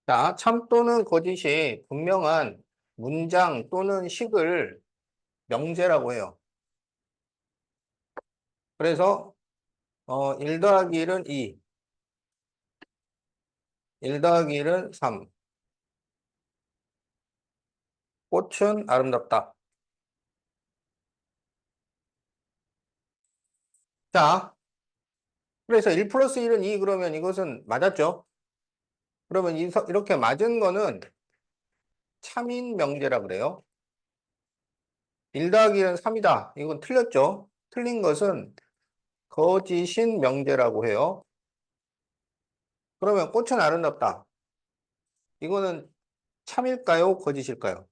자, 참 또는 거짓이 분명한 문장 또는 식을 명제라고 해요. 그래서 1 더하기 1은 2, 1 더하기 1은 3, 꽃은 아름답다. 자, 그래서 1 플러스 1은 2 그러면 이것은 맞았죠? 그러면 이렇게 맞은 거는 참인 명제라 그래요. 1 더하기 1은 3이다. 이건 틀렸죠? 틀린 것은 거짓인 명제라고 해요. 그러면 꽃은 아름답다. 이거는 참일까요? 거짓일까요?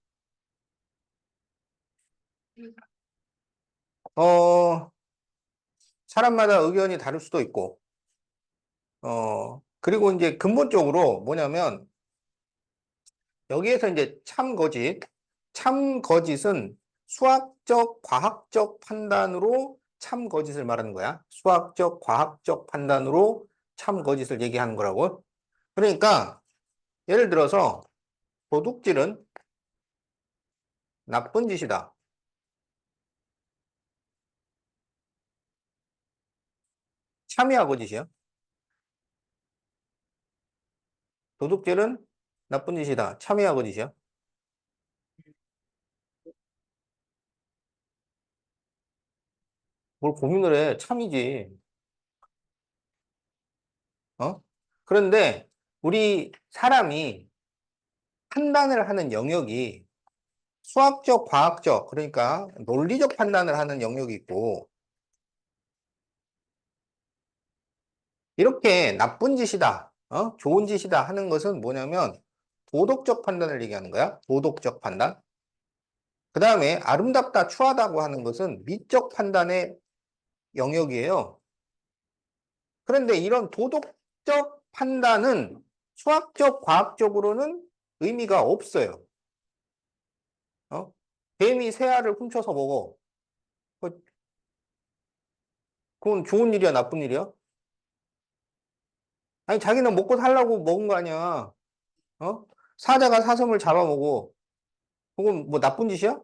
어, 사람마다 의견이 다를 수도 있고, 그리고 이제 근본적으로 뭐냐면, 여기에서 이제 참 거짓은 수학적, 과학적 판단으로 참 거짓을 말하는 거야. 수학적, 과학적 판단으로 참 거짓을 얘기하는 거라고. 그러니까, 예를 들어서, 도둑질은 나쁜 짓이다. 참이야, 거짓이야? 도둑질은 나쁜 짓이다. 참이야, 거짓이야? 뭘 고민을 해. 참이지. 어? 그런데 우리 사람이 판단을 하는 영역이 수학적, 과학적, 그러니까 논리적 판단을 하는 영역이 있고, 이렇게 나쁜 짓이다, 좋은 짓이다 하는 것은 뭐냐면 도덕적 판단을 얘기하는 거야. 도덕적 판단. 그 다음에 아름답다, 추하다고 하는 것은 미적 판단의 영역이에요. 그런데 이런 도덕적 판단은 수학적, 과학적으로는 의미가 없어요. 어? 뱀이 새알을 훔쳐서 먹어. 그- 그건 좋은 일이야, 나쁜 일이야? 아니, 자기는 먹고 살라고 먹은 거 아니야. 어? 사자가 사슴을 잡아먹어. 그건 뭐 나쁜 짓이야?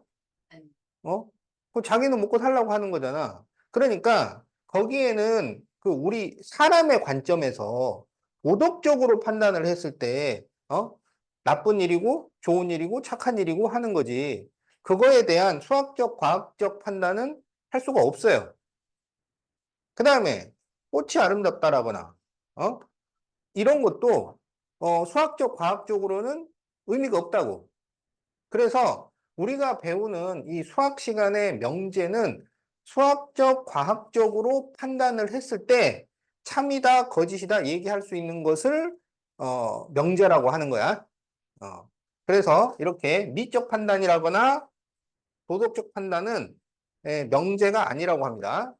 어? 그 자기는 먹고 살라고 하는 거잖아. 그러니까 거기에는 그 우리 사람의 관점에서 도덕적으로 판단을 했을 때, 나쁜 일이고 좋은 일이고 착한 일이고 하는 거지. 그거에 대한 수학적, 과학적 판단은 할 수가 없어요. 그 다음에 꽃이 아름답다라거나, 어? 이런 것도 수학적, 과학적으로는 의미가 없다고. 그래서 우리가 배우는 이 수학 시간의 명제는 수학적, 과학적으로 판단을 했을 때 참이다, 거짓이다 얘기할 수 있는 것을 명제라고 하는 거야. 어. 그래서 이렇게 미적 판단이라거나 도덕적 판단은 명제가 아니라고 합니다.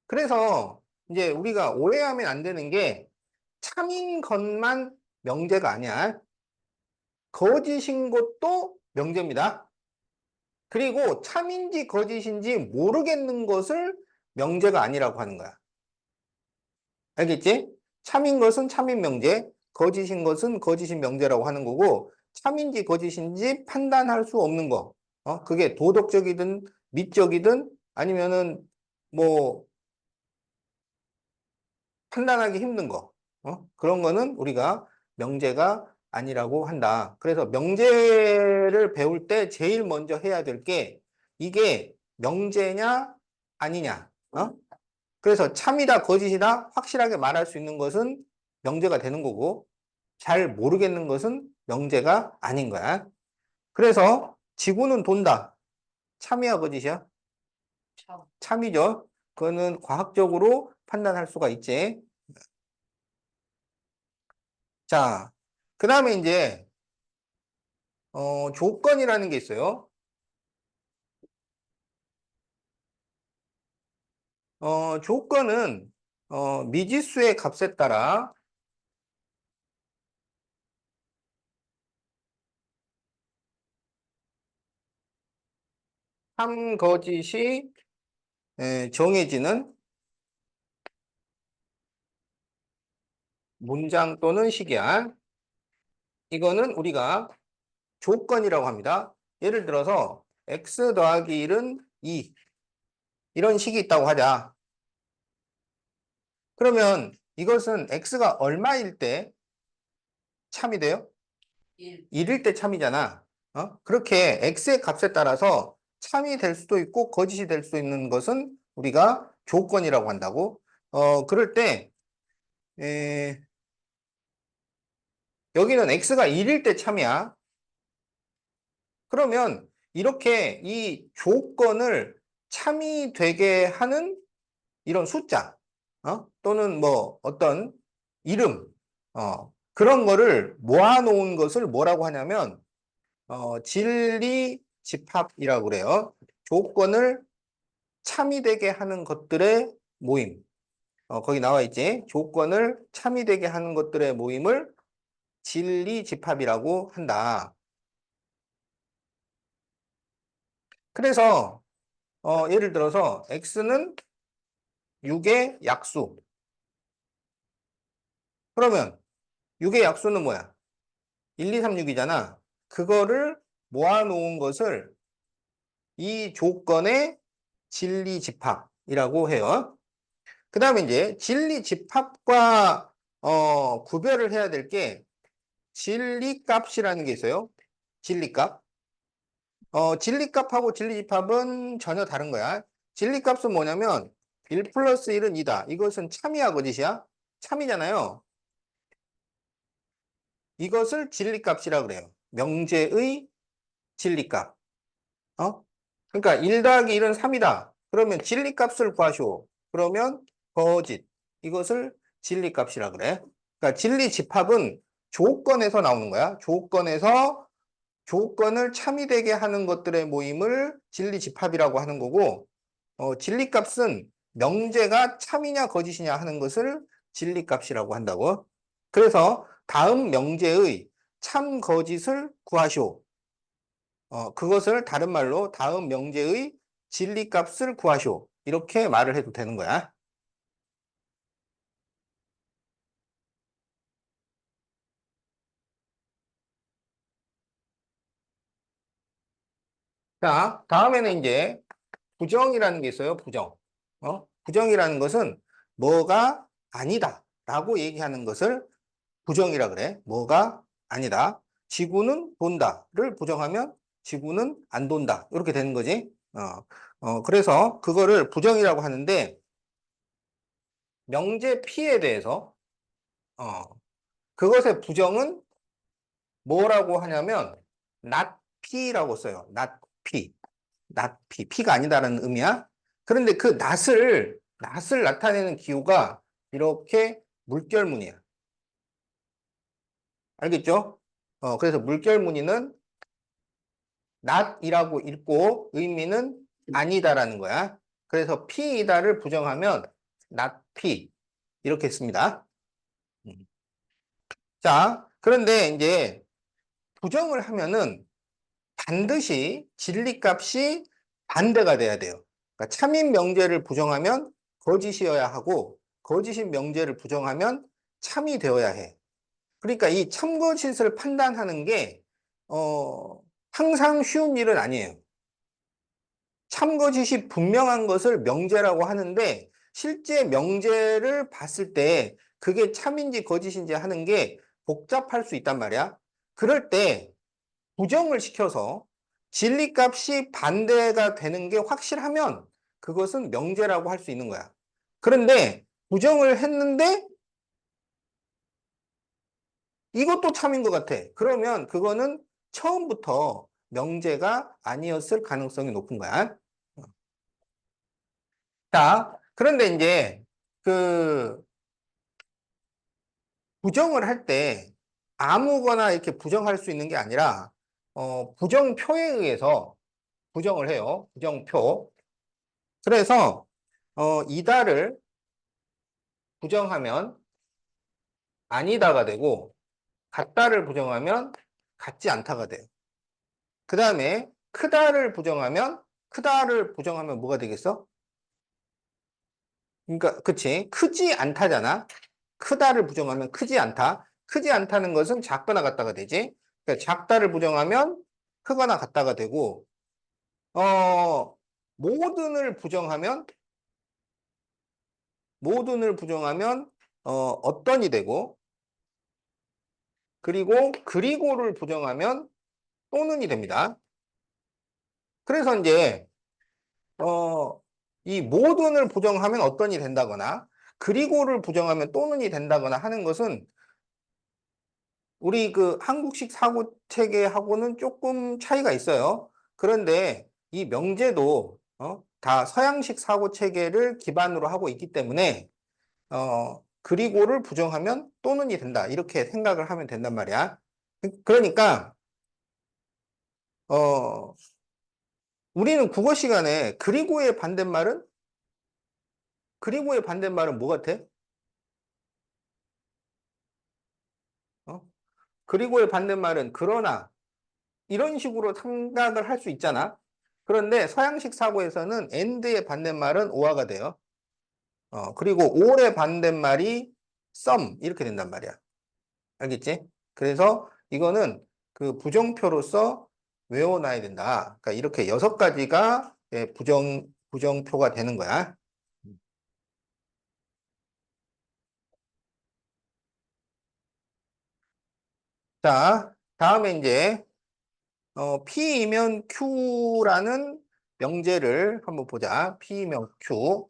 그래서 이제 우리가 오해하면 안 되는 게 참인 것만 명제가 아니야. 거짓인 것도 명제입니다. 그리고 참인지 거짓인지 모르겠는 것을 명제가 아니라고 하는 거야. 알겠지? 참인 것은 참인 명제, 거짓인 것은 거짓인 명제라고 하는 거고, 참인지 거짓인지 판단할 수 없는 거. 그게 도덕적이든 미적이든 아니면은 뭐 판단하기 힘든 거. 그런 거는 우리가 명제가 아니라고 한다. 그래서 명제를 배울 때 제일 먼저 해야 될 게 이게 명제냐 아니냐. 그래서 참이다 거짓이다 확실하게 말할 수 있는 것은 명제가 되는 거고 잘 모르겠는 것은 명제가 아닌 거야. 그래서 지구는 돈다. 참이야 거짓이야? 참이죠. 그거는 과학적으로 판단할 수가 있지. 자, 그 다음에 이제, 조건이라는 게 있어요. 조건은, 미지수의 값에 따라 한 거짓이 정해지는 문장 또는 식이야. 이거는 우리가 조건이라고 합니다. 예를 들어서 x 더하기 1은 2 이런 식이 있다고 하자. 그러면 이것은 x가 얼마일 때 참이 돼요? 1일 때 참이잖아. 그렇게 x의 값에 따라서 참이 될 수도 있고 거짓이 될 수 있는 것은 우리가 조건이라고 한다고. 그럴 때 에, 여기는 x가 1일 때 참이야. 그러면 이렇게 이 조건을 참이 되게 하는 이런 숫자, 또는 뭐 어떤 이름, 그런 거를 모아놓은 것을 뭐라고 하냐면, 진리 집합이라고 그래요. 조건을 참이되게 하는 것들의 모임. 거기 나와 있지. 조건을 참이되게 하는 것들의 모임을 진리 집합이라고 한다. 그래서 예를 들어서 x는 6의 약수. 그러면 6의 약수는 뭐야? 1, 2, 3, 6이잖아. 그거를 모아놓은 것을 이 조건의 진리 집합이라고 해요. 그 다음에 이제 진리 집합과 구별을 해야 될 게 진리값이라는 게 있어요. 진리값. 진리값하고 진리집합은 전혀 다른 거야. 진리값은 뭐냐면 1 플러스 1은 2다. 이것은 참이야, 거짓이야? 참이잖아요. 이것을 진리값이라 그래요. 명제의 진리값. 그러니까 1 더하기 1은 3이다. 그러면 진리값을 구하시오. 그러면 거짓. 이것을 진리값이라 그래. 그러니까 진리집합은 조건에서 나오는 거야. 조건에서 조건을 참이되게 하는 것들의 모임을 진리집합이라고 하는 거고, 진리값은 명제가 참이냐 거짓이냐 하는 것을 진리값이라고 한다고. 그래서 다음 명제의 참 거짓을 구하시오. 그것을 다른 말로 다음 명제의 진리값을 구하시오. 이렇게 말을 해도 되는 거야. 자, 다음에는 이제 부정이라는 게 있어요. 부정. 부정이라는 것은 뭐가 아니다 라고 얘기하는 것을 부정이라 그래. 뭐가 아니다. 지구는 돈다를 부정하면 지구는 안 돈다. 이렇게 되는 거지. 그래서 그거를 부정이라고 하는데 명제 P에 대해서 어, 그것의 부정은 뭐라고 하냐면 not P라고 써요. not P. not P. P가 아니다라는 의미야. 그런데 그 not을 나타내는 기호가 이렇게 물결무늬야. 알겠죠? 그래서 물결무늬는 not이라고 읽고 의미는 아니다라는 거야. 그래서 P이다를 부정하면 not P 이렇게 씁니다. 자, 그런데 이제 부정을 하면은 반드시 진리값이 반대가 돼야 돼요. 그러니까 참인 명제를 부정하면 거짓이어야 하고 거짓인 명제를 부정하면 참이 되어야 해. 그러니까 이 참거짓을 판단하는 게 항상 쉬운 일은 아니에요. 참거짓이 분명한 것을 명제라고 하는데 실제 명제를 봤을 때 그게 참인지 거짓인지 하는 게 복잡할 수 있단 말이야. 그럴 때 부정을 시켜서 진리값이 반대가 되는 게 확실하면 그것은 명제라고 할 수 있는 거야. 그런데 부정을 했는데 이것도 참인 것 같아. 그러면 그거는 처음부터 명제가 아니었을 가능성이 높은 거야. 자, 그런데 이제 그 부정을 할 때 아무거나 이렇게 부정할 수 있는 게 아니라 부정표에 의해서 부정을 해요. 부정표. 그래서 이다를 부정하면 아니다가 되고 같다를 부정하면 같지 않다가 돼요. 그 다음에 크다를 부정하면 뭐가 되겠어? 그러니까 그치 크지 않다잖아. 크다를 부정하면 크지 않다. 크지 않다는 것은 작거나 같다가 되지. 그러니까 작다를 부정하면 크거나 같다가 되고, 어, 모든을 부정하면, 모든을 부정하면, 어떤이 되고, 그리고를 부정하면 또는이 됩니다. 그래서 이제, 어, 이 모든을 부정하면 어떤이 된다거나, 그리고를 부정하면 또는이 된다거나 하는 것은 우리 그 한국식 사고 체계하고는 조금 차이가 있어요. 그런데 이 명제도 다 서양식 사고 체계를 기반으로 하고 있기 때문에 그리고를 부정하면 또는이 된다. 이렇게 생각을 하면 된단 말이야. 그러니까 어, 우리는 국어 시간에 그리고의 반대말은 뭐 같아? 어? 그리고의 반대말은 그러나 이런 식으로 생각을 할 수 있잖아. 그런데 서양식 사고에서는 and의 반대말은 o가 돼요. 그리고 or의 반대말이 some 이렇게 된단 말이야. 알겠지? 그래서 이거는 그 부정표로서 외워놔야 된다. 그러니까 이렇게 6가지가 부정표가 되는 거야. 자, 다음에 이제 P이면 Q라는 명제를 한번 보자. P이면 Q.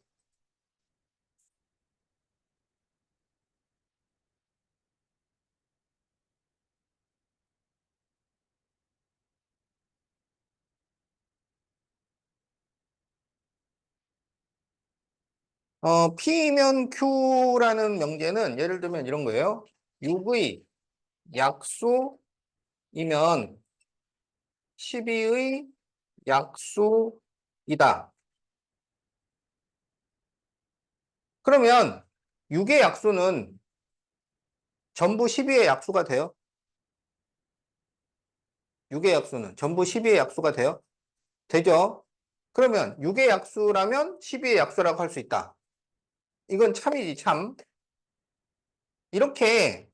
P면 Q라는 명제는 예를 들면 이런 거예요. 6의 약수이면 12의 약수이다. 그러면 6의 약수는 전부 12의 약수가 돼요? 6의 약수는 전부 12의 약수가 돼요? 되죠? 그러면 6의 약수라면 12의 약수라고 할 수 있다. 이건 참이지, 참. 이렇게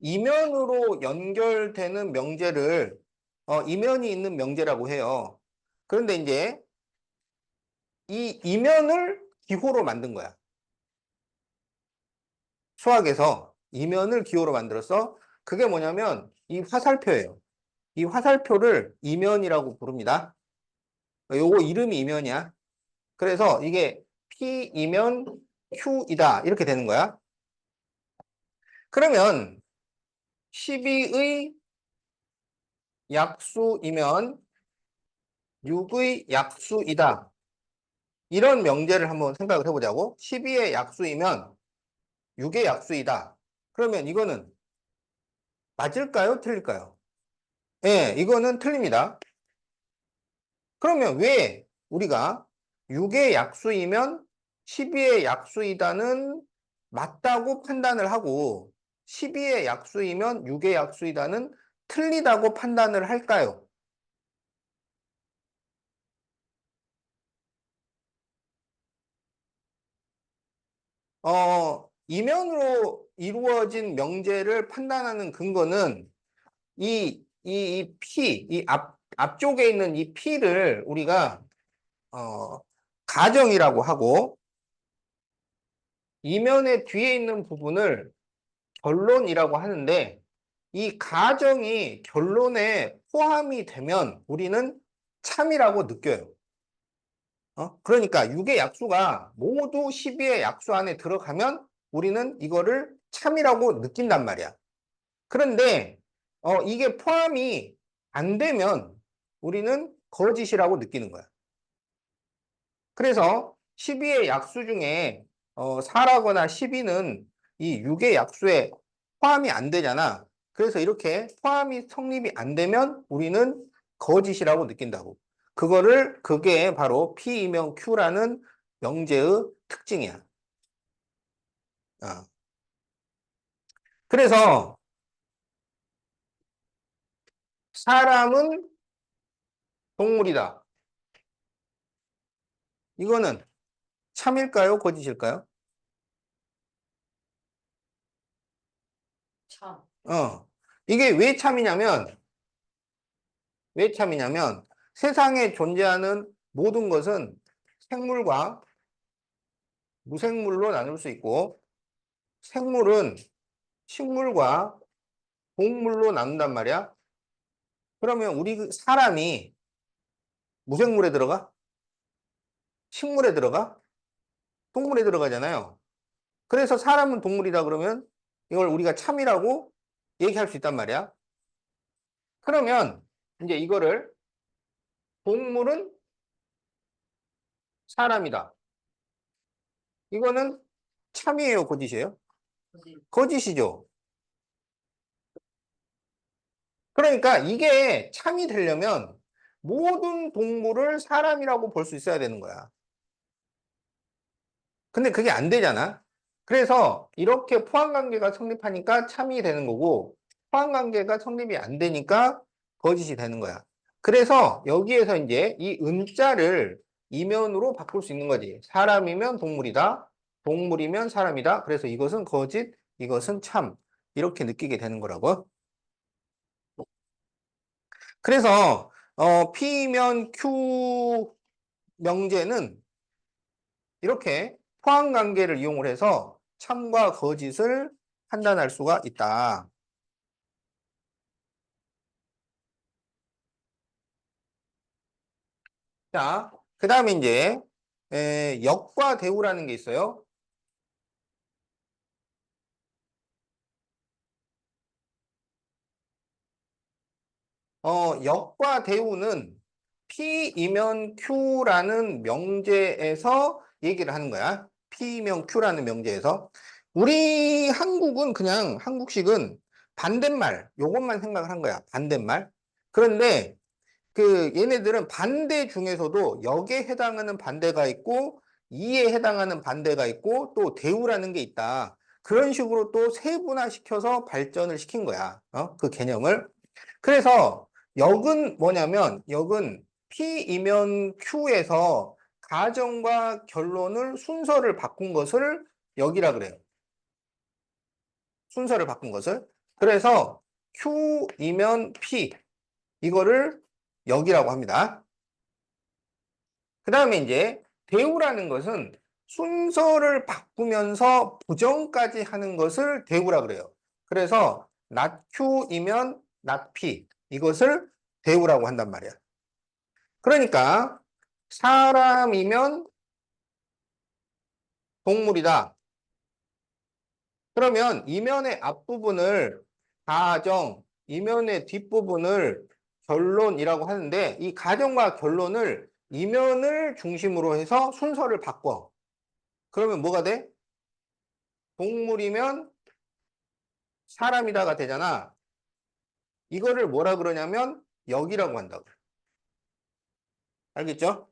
이면으로 연결되는 명제를 이면이 있는 명제라고 해요. 그런데 이제 이 이면을 기호로 만든 거야. 수학에서 이면을 기호로 만들어서 그게 뭐냐면 이 화살표예요. 이 화살표를 이면이라고 부릅니다. 요거 이름이 이면이야. 그래서 이게 P이면 Q이다. 이렇게 되는 거야. 그러면 12의 약수이면 6의 약수이다. 이런 명제를 한번 생각을 해보자고. 12의 약수이면 6의 약수이다. 그러면 이거는 맞을까요? 틀릴까요? 예, 이거는 틀립니다. 그러면 왜 우리가 6의 약수이면 12의 약수이다는 맞다고 판단을 하고 12의 약수이면 6의 약수이다는 틀리다고 판단을 할까요? 이면으로 이루어진 명제를 판단하는 근거는 앞쪽에 있는 이 P를 우리가, 가정이라고 하고, 이면의 뒤에 있는 부분을 결론이라고 하는데, 이 가정이 결론에 포함이 되면 우리는 참이라고 느껴요. 그러니까 6의 약수가 모두 12의 약수 안에 들어가면 우리는 이거를 참이라고 느낀단 말이야. 그런데 이게 포함이 안 되면 우리는 거짓이라고 느끼는 거야. 그래서 12의 약수 중에 4라거나 12는 이 6의 약수에 포함이 안 되잖아. 그래서 이렇게 포함이 성립이 안 되면 우리는 거짓이라고 느낀다고. 그게 바로 P이명 Q라는 명제의 특징이야. 어. 그래서 사람은 동물이다. 이거는 참일까요? 거짓일까요? 참. 이게 왜 참이냐면 세상에 존재하는 모든 것은 생물과 무생물로 나눌 수 있고 생물은 식물과 동물로 나눈단 말이야. 그러면 우리 사람이 무생물에 들어가? 식물에 들어가? 동물에 들어가잖아요. 그래서 사람은 동물이다 그러면 이걸 우리가 참이라고 얘기할 수 있단 말이야. 그러면 이제 이거를 동물은 사람이다. 이거는 참이에요, 거짓이에요? 거짓이죠. 그러니까 이게 참이 되려면 모든 동물을 사람이라고 볼 수 있어야 되는 거야. 근데 그게 안 되잖아. 그래서 이렇게 포함관계가 성립하니까 참이 되는 거고 포함관계가 성립이 안 되니까 거짓이 되는 거야. 그래서 여기에서 이제 이 은자를 이면으로 바꿀 수 있는 거지. 사람이면 동물이다. 동물이면 사람이다. 그래서 이것은 거짓, 이것은 참. 이렇게 느끼게 되는 거라고. 그래서 P면 Q 명제는 이렇게 포함관계를 이용을 해서 참과 거짓을 판단할 수가 있다. 자, 그 다음에 이제 역과 대우라는 게 있어요. 역과 대우는 P이면 Q라는 명제에서 얘기를 하는 거야. P이면 Q라는 명제에서. 우리 한국은 그냥 한국식은 반대말, 요것만 생각을 한 거야. 반대말. 그런데 그 얘네들은 반대 중에서도 역에 해당하는 반대가 있고 이에 해당하는 반대가 있고 또 대우라는 게 있다. 그런 식으로 또 세분화시켜서 발전을 시킨 거야. 그 개념을. 그래서 역은 뭐냐면 역은 P이면 Q에서 가정과 결론을 순서를 바꾼 것을 역이라 그래요. 순서를 바꾼 것을. 그래서 Q이면 P 이거를 역이라고 합니다. 그 다음에 이제 대우라는 것은 순서를 바꾸면서 부정까지 하는 것을 대우라 그래요. 그래서 not Q이면 not P 이것을 대우라고 한단 말이야. 그러니까 사람이면 동물이다. 그러면 이면의 앞부분을 가정, 이면의 뒷부분을 결론이라고 하는데 이 가정과 결론을 이면을 중심으로 해서 순서를 바꿔. 그러면 뭐가 돼? 동물이면 사람이다가 되잖아. 이거를 뭐라 그러냐면 역이라고 한다고. 알겠죠?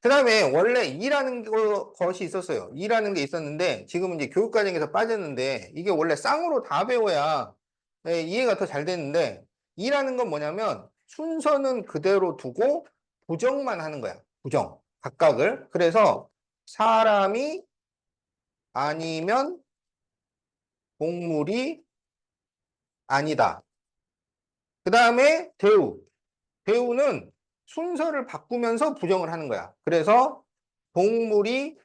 그 다음에 원래 이라는 것이 있었어요. 이라는 게 있었는데 지금은 이제 교육과정에서 빠졌는데 이게 원래 쌍으로 다 배워야 이해가 더 잘 되는데 이라는 건 뭐냐면 순서는 그대로 두고 부정만 하는 거야. 부정. 각각을. 그래서 사람이 아니면 동물이 아니다. 그 다음에 대우. 대우는 순서를 바꾸면서 부정을 하는 거야. 그래서 동물이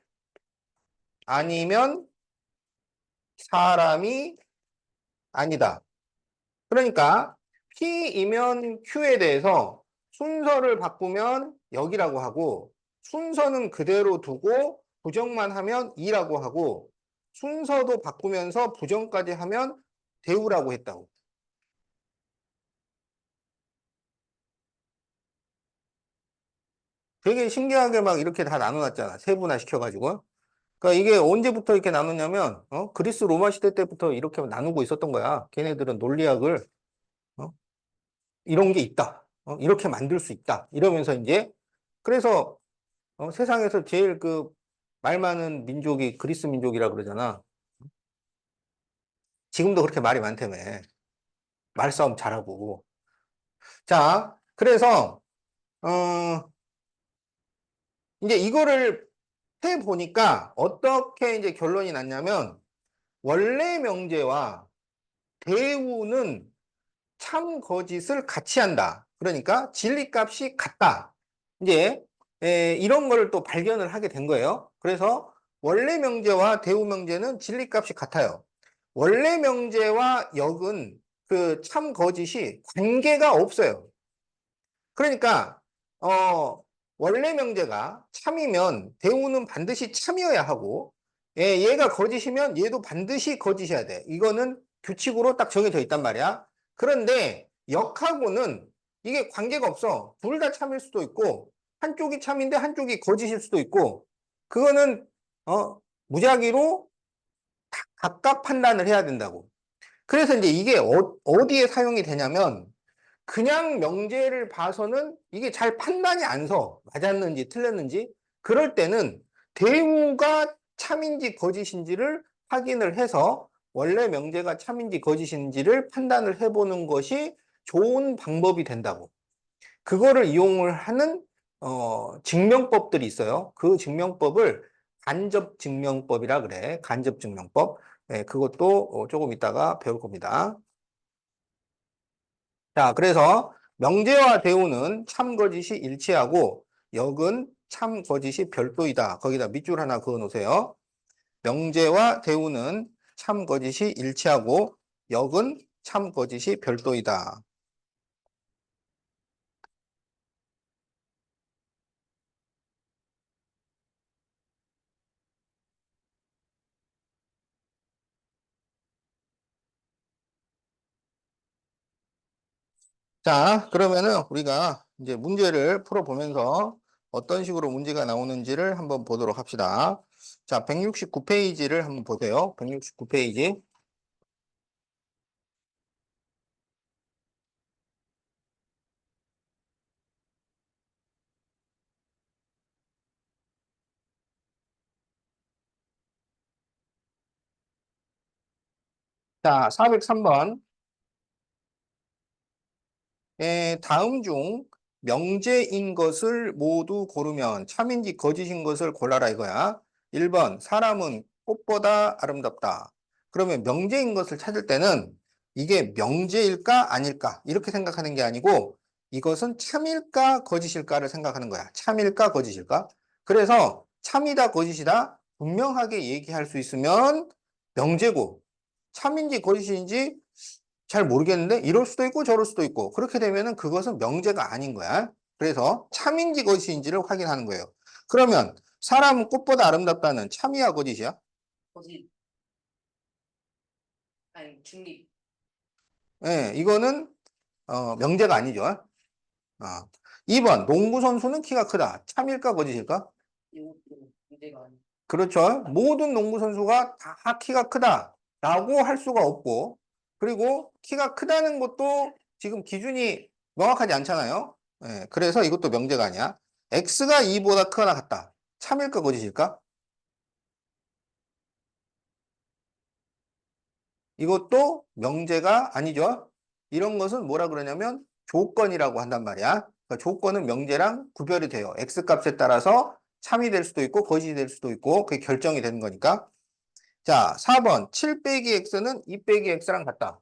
아니면 사람이 아니다. 그러니까 P이면 Q에 대해서 순서를 바꾸면 역이라고 하고 순서는 그대로 두고 부정만 하면 이라고 하고 순서도 바꾸면서 부정까지 하면 대우라고 했다고. 되게 신기하게 막 이렇게 다 나눠놨잖아. 세분화 시켜가지고. 그러니까 이게 언제부터 이렇게 나누냐면 그리스 로마 시대 때부터 이렇게 나누고 있었던 거야. 걔네들은 논리학을 어? 이런 게 있다. 이렇게 만들 수 있다. 이러면서 이제 그래서 세상에서 제일 그 말 많은 민족이 그리스 민족이라 그러잖아. 지금도 그렇게 말이 많다며. 말싸움 잘하고. 자, 그래서 이제 이거를 해 보니까 어떻게 이제 결론이 났냐면 원래 명제와 대우는 참 거짓을 같이 한다. 그러니까 진리값이 같다. 이제 이런 걸 또 발견을 하게 된 거예요. 그래서 원래 명제와 대우 명제는 진리값이 같아요. 원래 명제와 역은 그 참 거짓이 관계가 없어요. 그러니까 원래 명제가 참이면 대우는 반드시 참이어야 하고 얘가 거짓이면 얘도 반드시 거짓이어야 돼. 이거는 규칙으로 딱 정해져 있단 말이야. 그런데 역하고는 이게 관계가 없어. 둘 다 참일 수도 있고 한쪽이 참인데 한쪽이 거짓일 수도 있고 그거는 무작위로 각각 판단을 해야 된다고. 그래서 이제 이게 어디에 사용이 되냐면 그냥 명제를 봐서는 이게 잘 판단이 안 서. 맞았는지 틀렸는지. 그럴 때는 대우가 참인지 거짓인지를 확인을 해서 원래 명제가 참인지 거짓인지를 판단을 해보는 것이 좋은 방법이 된다고. 그거를 이용을 하는 증명법들이 있어요. 그 증명법을 간접증명법이라 그래. 간접증명법. 네, 그것도 조금 이따가 배울 겁니다. 자, 그래서 명제와 대우는 참 거짓이 일치하고 역은 참 거짓이 별도이다. 거기다 밑줄 하나 그어 놓으세요. 명제와 대우는 참 거짓이 일치하고 역은 참 거짓이 별도이다. 자, 그러면은 우리가 이제 문제를 풀어보면서 어떤 식으로 문제가 나오는지를 한번 보도록 합시다. 자, 169페이지를 한번 보세요. 169페이지. 자, 403번. 다음 중 명제인 것을 모두 고르면 참인지 거짓인 것을 골라라 이거야. 1번, 사람은 꽃보다 아름답다. 그러면 명제인 것을 찾을 때는 이게 명제일까 아닐까 이렇게 생각하는 게 아니고 이것은 참일까 거짓일까를 생각하는 거야. 참일까 거짓일까? 그래서 참이다 거짓이다 분명하게 얘기할 수 있으면 명제고 참인지 거짓인지 잘 모르겠는데 이럴 수도 있고 저럴 수도 있고 그렇게 되면은 그것은 명제가 아닌 거야. 그래서 참인지 거짓인지를 확인하는 거예요. 그러면 사람은 꽃보다 아름답다는 참이야 거짓이야? 거짓. 아니, 중립. 예, 이거는 명제가 아니죠. 2번 농구 선수는 키가 크다. 참일까 거짓일까? 이것도 문제가 아니. 그렇죠. 모든 농구 선수가 다 키가 크다라고 할 수가 없고 그리고 키가 크다는 것도 지금 기준이 명확하지 않잖아요. 예, 그래서 이것도 명제가 아니야. X가 2보다 크거나 같다. 참일까 거짓일까? 이것도 명제가 아니죠. 이런 것은 뭐라 그러냐면 조건이라고 한단 말이야. 그러니까 조건은 명제랑 구별이 돼요. X 값에 따라서 참이 될 수도 있고 거짓이 될 수도 있고 그게 결정이 되는 거니까. 자, 4번 7 빼기 x는 2 빼기 x랑 같다.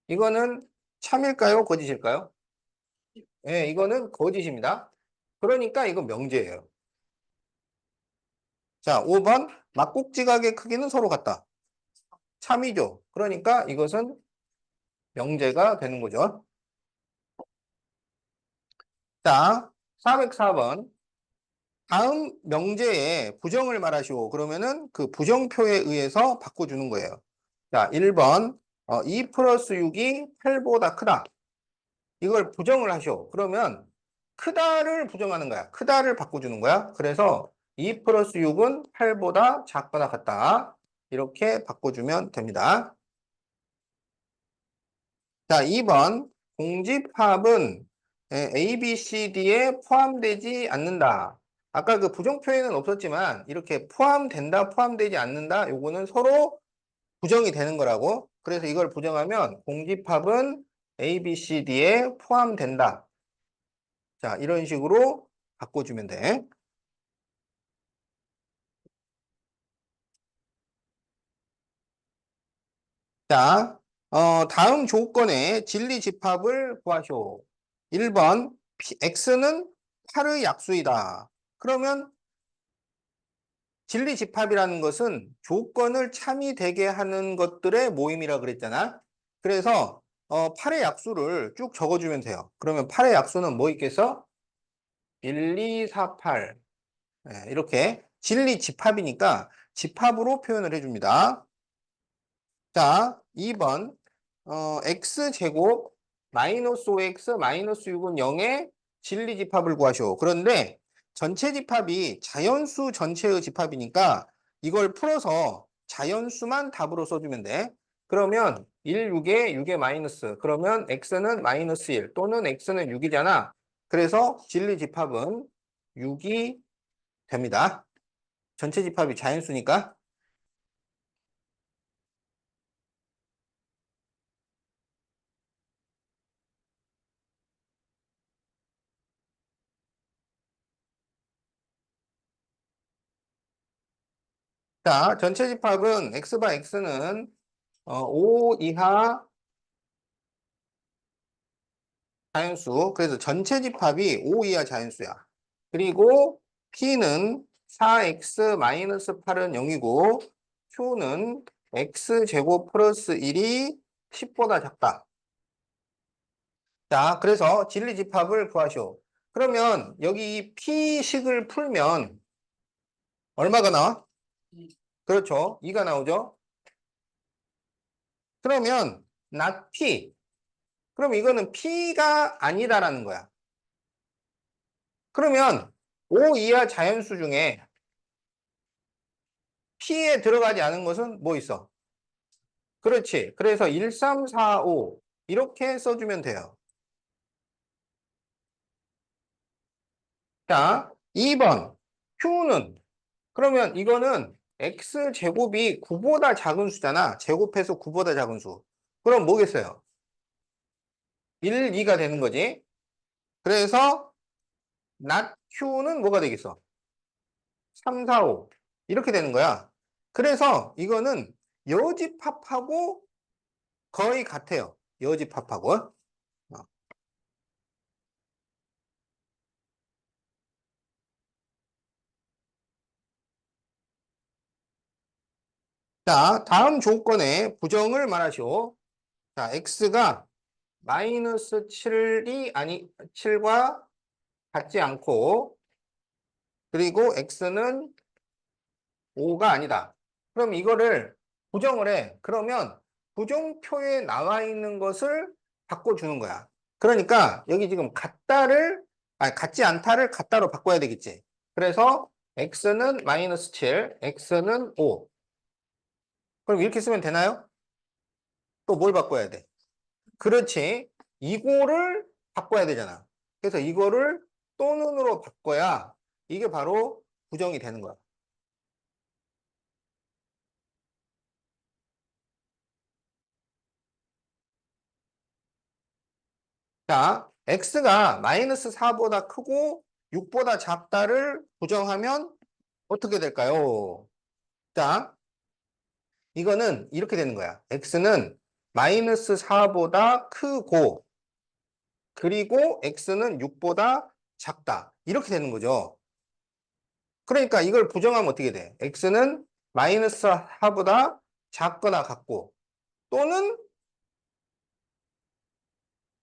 이거는 참일까요? 거짓일까요? 예, 이거는 거짓입니다. 그러니까 이거 명제예요. 자, 5번 막국지각의 크기는 서로 같다. 참이죠. 그러니까 이것은 명제가 되는 거죠. 자, 404번 다음 명제에 부정을 말하시오. 그러면은 그 부정표에 의해서 바꿔주는 거예요. 자, 1번 2 플러스 6이 8보다 크다. 이걸 부정을 하셔. 그러면 크다를 부정하는 거야. 크다를 바꿔주는 거야. 그래서 2 플러스 6은 8보다 작거나 같다. 이렇게 바꿔주면 됩니다. 자, 2번 공집합은 A, B, C, D에 포함되지 않는다. 아까 그 부정 표현은 없었지만 이렇게 포함된다, 포함되지 않는다. 요거는 서로 부정이 되는 거라고. 그래서 이걸 부정하면 공집합은 A, B, C, D에 포함된다. 자, 이런 식으로 바꿔주면 돼. 자, 다음 조건의 진리 집합을 구하시오. 1번, x는 8의 약수이다. 그러면 진리 집합이라는 것은 조건을 참이되게 하는 것들의 모임이라 그랬잖아. 그래서 8의 약수를 쭉 적어주면 돼요. 그러면 8의 약수는 뭐 있겠어? 1, 2, 4, 8. 이렇게 진리 집합이니까 집합으로 표현을 해줍니다. 자, 2번 x제곱 마이너스 5x 마이너스 6은 0의 진리 집합을 구하시오. 그런데 전체 집합이 자연수 전체의 집합이니까 이걸 풀어서 자연수만 답으로 써주면 돼. 그러면 1, 6에 6의 마이너스. 그러면 x는 마이너스 1 또는 x는 6이잖아. 그래서 진리 집합은 6이 됩니다. 전체 집합이 자연수니까. 자, 전체 집합은 x 바 x는 5 이하 자연수. 그래서 전체 집합이 5 이하 자연수야. 그리고 p는 4x-8은 0이고 q는 x제곱 플러스 1이 10보다 작다. 자, 그래서 진리 집합을 구하시오. 그러면 여기 p식을 풀면 얼마가 나와? 이, 그렇죠. 2가 나오죠. 그러면 not p. 그럼 이거는 p가 아니다라는 거야. 그러면 5 이하 자연수 중에 P에 들어가지 않은 것은 뭐 있어? 그렇지. 그래서 1, 3, 4, 5 이렇게 써주면 돼요. 자, 2번 Q는 그러면 이거는 X제곱이 9보다 작은 수잖아. 제곱해서 9보다 작은 수. 그럼 뭐겠어요? 1, 2가 되는 거지. 그래서 not Q는 뭐가 되겠어? 3, 4, 5 이렇게 되는 거야. 그래서 이거는 여집합하고 거의 같아요. 여집합하고. 자, 다음 조건의 부정을 말하시오. 자, x가 마이너스 7이 아니 7과 같지 않고 그리고 x는 5가 아니다. 그럼 이거를 부정을 해. 그러면 부정표에 나와 있는 것을 바꿔주는 거야. 그러니까 여기 지금 같다를 아니 같지 않다를 같다로 바꿔야 되겠지. 그래서 x는 마이너스 7, x는 5. 그럼 이렇게 쓰면 되나요? 또 뭘 바꿔야 돼? 그렇지. 이거를 바꿔야 되잖아. 그래서 이거를 또는으로 바꿔야 이게 바로 부정이 되는 거야. 자, x가 마이너스 4보다 크고 6보다 작다를 부정하면 어떻게 될까요? 자, 이거는 이렇게 되는 거야. x는 마이너스 4보다 크고 그리고 x는 6보다 작다. 이렇게 되는 거죠. 그러니까 이걸 부정하면 어떻게 돼? x는 마이너스 4보다 작거나 같고 또는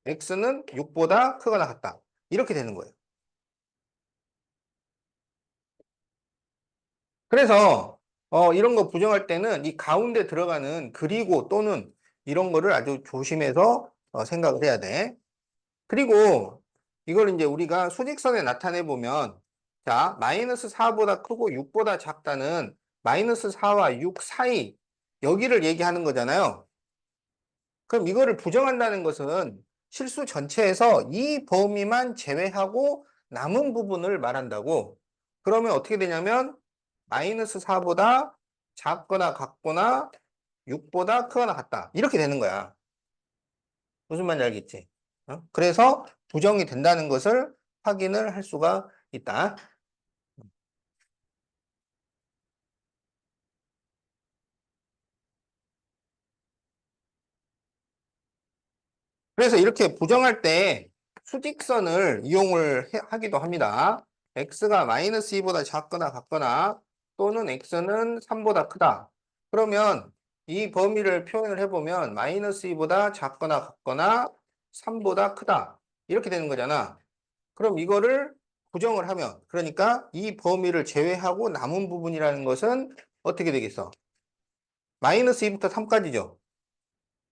x는 6보다 크거나 같다. 이렇게 되는 거예요. 그래서 이런 거 부정할 때는 이 가운데 들어가는 그리고 또는 이런 거를 아주 조심해서 생각을 해야 돼. 그리고 이걸 이제 우리가 수직선에 나타내 보면 자, 마이너스 4보다 크고 6보다 작다는 마이너스 4와 6 사이 여기를 얘기하는 거잖아요. 그럼 이거를 부정한다는 것은 실수 전체에서 이 범위만 제외하고 남은 부분을 말한다고. 그러면 어떻게 되냐면 마이너스 4보다 작거나 같거나 6보다 크거나 같다. 이렇게 되는 거야. 무슨 말인지 알겠지? 그래서 부정이 된다는 것을 확인을 할 수가 있다. 그래서 이렇게 부정할 때 수직선을 이용을 하기도 합니다. x가 마이너스 2보다 작거나 같거나 또는 x는 3보다 크다. 그러면 이 범위를 표현을 해보면 마이너스 2보다 작거나 같거나 3보다 크다. 이렇게 되는 거잖아. 그럼 이거를 부정을 하면, 그러니까 이 범위를 제외하고 남은 부분이라는 것은 어떻게 되겠어? 마이너스 2부터 3까지죠.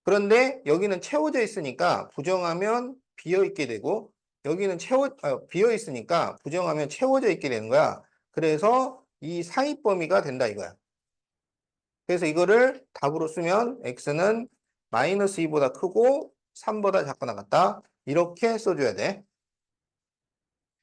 그런데 여기는 채워져 있으니까 부정하면 비어 있게 되고, 여기는 비어 있으니까 부정하면 채워져 있게 되는 거야. 그래서 이 사이 범위가 된다 이거야. 그래서 이거를 답으로 쓰면 x는 마이너스 2보다 크고 3보다 작거나 같다. 이렇게 써줘야 돼.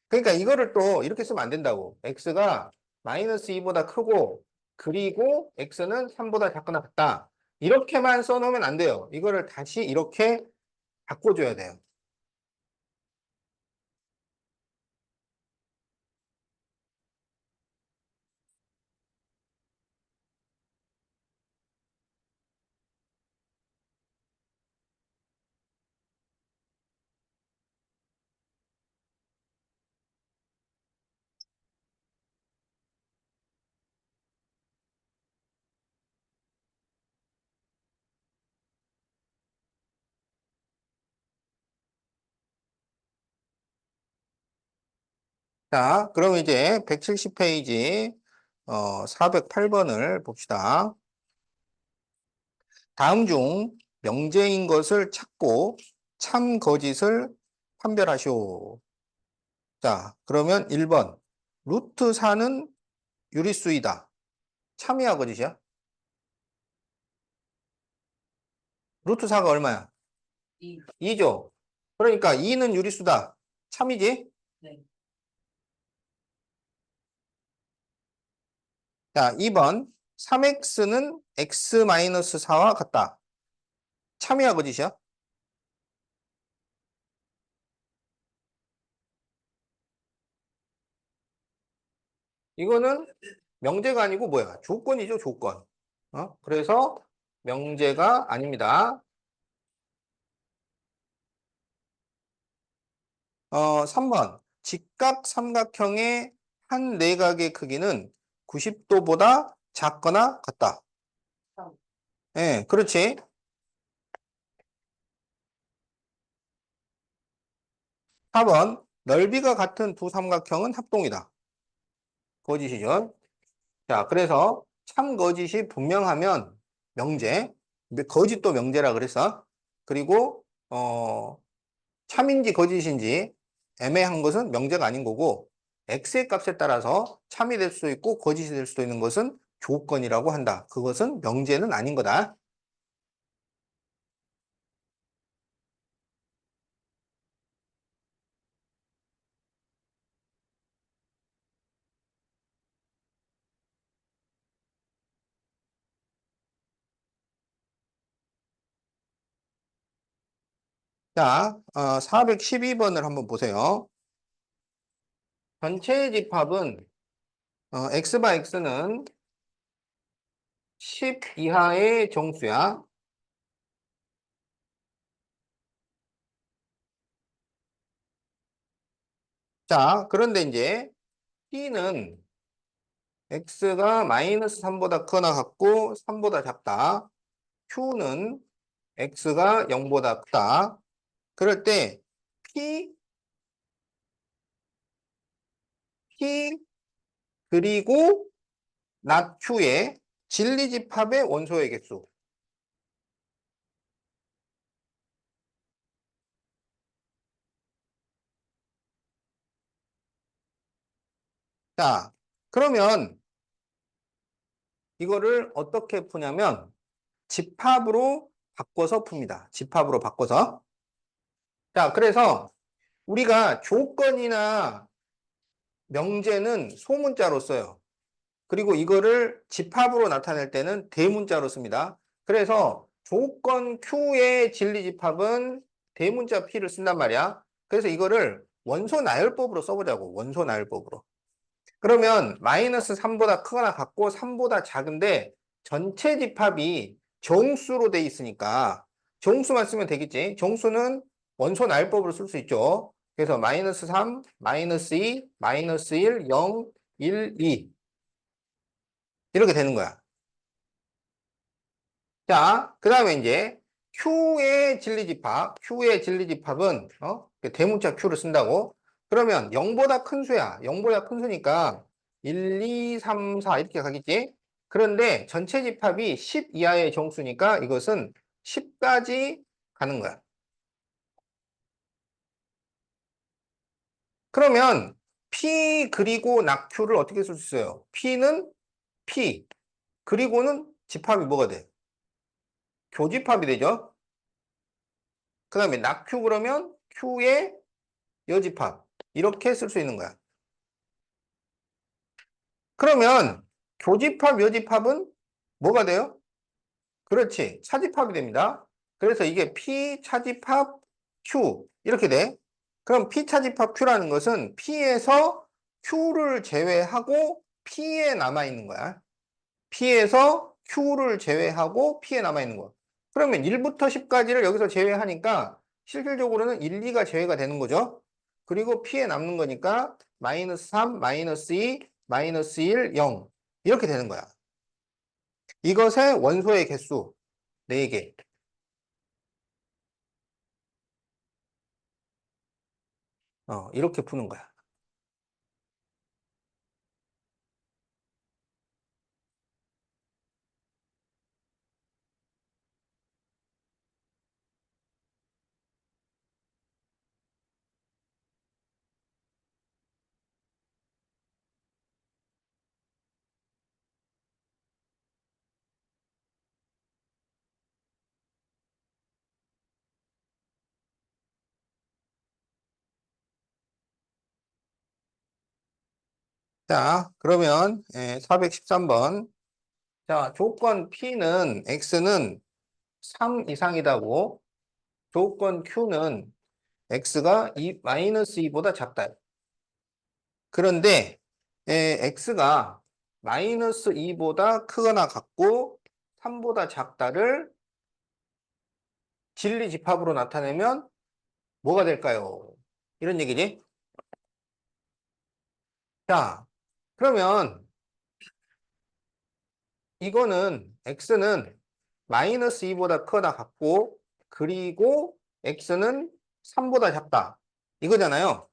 그러니까 이거를 또 이렇게 쓰면 안 된다고. x가 마이너스 2보다 크고 그리고 x는 3보다 작거나 같다. 이렇게만 써놓으면 안 돼요. 이거를 다시 이렇게 바꿔줘야 돼요. 자, 그럼 이제 170페이지 408번을 봅시다. 다음 중 명제인 것을 찾고 참 거짓을 판별하시오. 자, 그러면 1번 루트 4는 유리수이다. 참이야 거짓이야? 루트 4가 얼마야? 2. 2죠. 그러니까 2는 유리수다. 참이지? 네. 자, 2번 3x는 x-4와 같다. 참이야 거짓이야? 이거는 명제가 아니고 뭐야? 조건이죠, 조건. 그래서 명제가 아닙니다. 3번. 직각 삼각형의 한 내각의 크기는 90도보다 작거나 같다. 3. 예, 그렇지. 4번. 넓이가 같은 두 삼각형은 합동이다. 거짓이죠. 자, 그래서 참 거짓이 분명하면 명제, 거짓도 명제라 그랬어. 그리고 참인지 거짓인지 애매한 것은 명제가 아닌 거고 x의 값에 따라서 참이 될 수도 있고 거짓이 될 수도 있는 것은 조건이라고 한다. 그것은 명제는 아닌 거다. 자, 412번을 한번 보세요. 전체 집합은 x 바 x는 10 이하의 정수야. 자, 그런데 이제 t는 x가 마이너스 3보다 크거나 같고 3보다 작다. q는 x가 0보다 크다. 그럴 때 P 그리고 not Q의 진리집합의 원소의 개수. 자, 그러면 이거를 어떻게 푸냐면 집합으로 바꿔서 풉니다. 집합으로 바꿔서. 자, 그래서 우리가 조건이나 명제는 소문자로 써요. 그리고 이거를 집합으로 나타낼 때는 대문자로 씁니다. 그래서 조건 Q의 진리집합은 대문자 P를 쓴단 말이야. 그래서 이거를 원소 나열법으로 써보자고. 원소 나열법으로. 그러면 마이너스 3보다 크거나 같고 3보다 작은데 전체 집합이 정수로 돼 있으니까 정수만 쓰면 되겠지. 정수는 원소 나열법으로 쓸 수 있죠. 그래서 마이너스 3, 마이너스 2, 마이너스 1, 0, 1, 2 이렇게 되는 거야. 자, 그 다음에 이제 Q의 진리집합은 대문자 Q를 쓴다고. 그러면 0보다 큰 수야. 0보다 큰 수니까 1, 2, 3, 4 이렇게 가겠지. 그런데 전체 집합이 10 이하의 정수니까 이것은 10까지 가는 거야. 그러면 P 그리고 낙Q를 어떻게 쓸 수 있어요? P는 P 그리고는 집합이 뭐가 돼? 교집합이 되죠. 그 다음에 낙Q 그러면 Q의 여집합 이렇게 쓸 수 있는 거야. 그러면 교집합, 여집합은 뭐가 돼요? 그렇지, 차집합이 됩니다. 그래서 이게 P 차집합 Q 이렇게 돼. 그럼 P 차집합 Q라는 것은 P에서 Q를 제외하고 P에 남아있는 거야. P에서 Q를 제외하고 P에 남아있는 거야. 그러면 1부터 10까지를 여기서 제외하니까 실질적으로는 1, 2가 제외가 되는 거죠. 그리고 P에 남는 거니까 마이너스 3, 마이너스 2, 마이너스 1, 0 이렇게 되는 거야. 이것의 원소의 개수 4개. 이렇게 푸는 거야. 자, 그러면 413번. 자, 조건 P는 X는 3 이상이다고, 조건 Q는 X가 마이너스 2보다 작다. 그런데 X가 마이너스 2보다 크거나 같고 3보다 작다를 진리집합으로 나타내면 뭐가 될까요? 이런 얘기지. 자, 그러면 이거는 X는 마이너스 2보다 크거나 같고 그리고 X는 3보다 작다. 이거잖아요.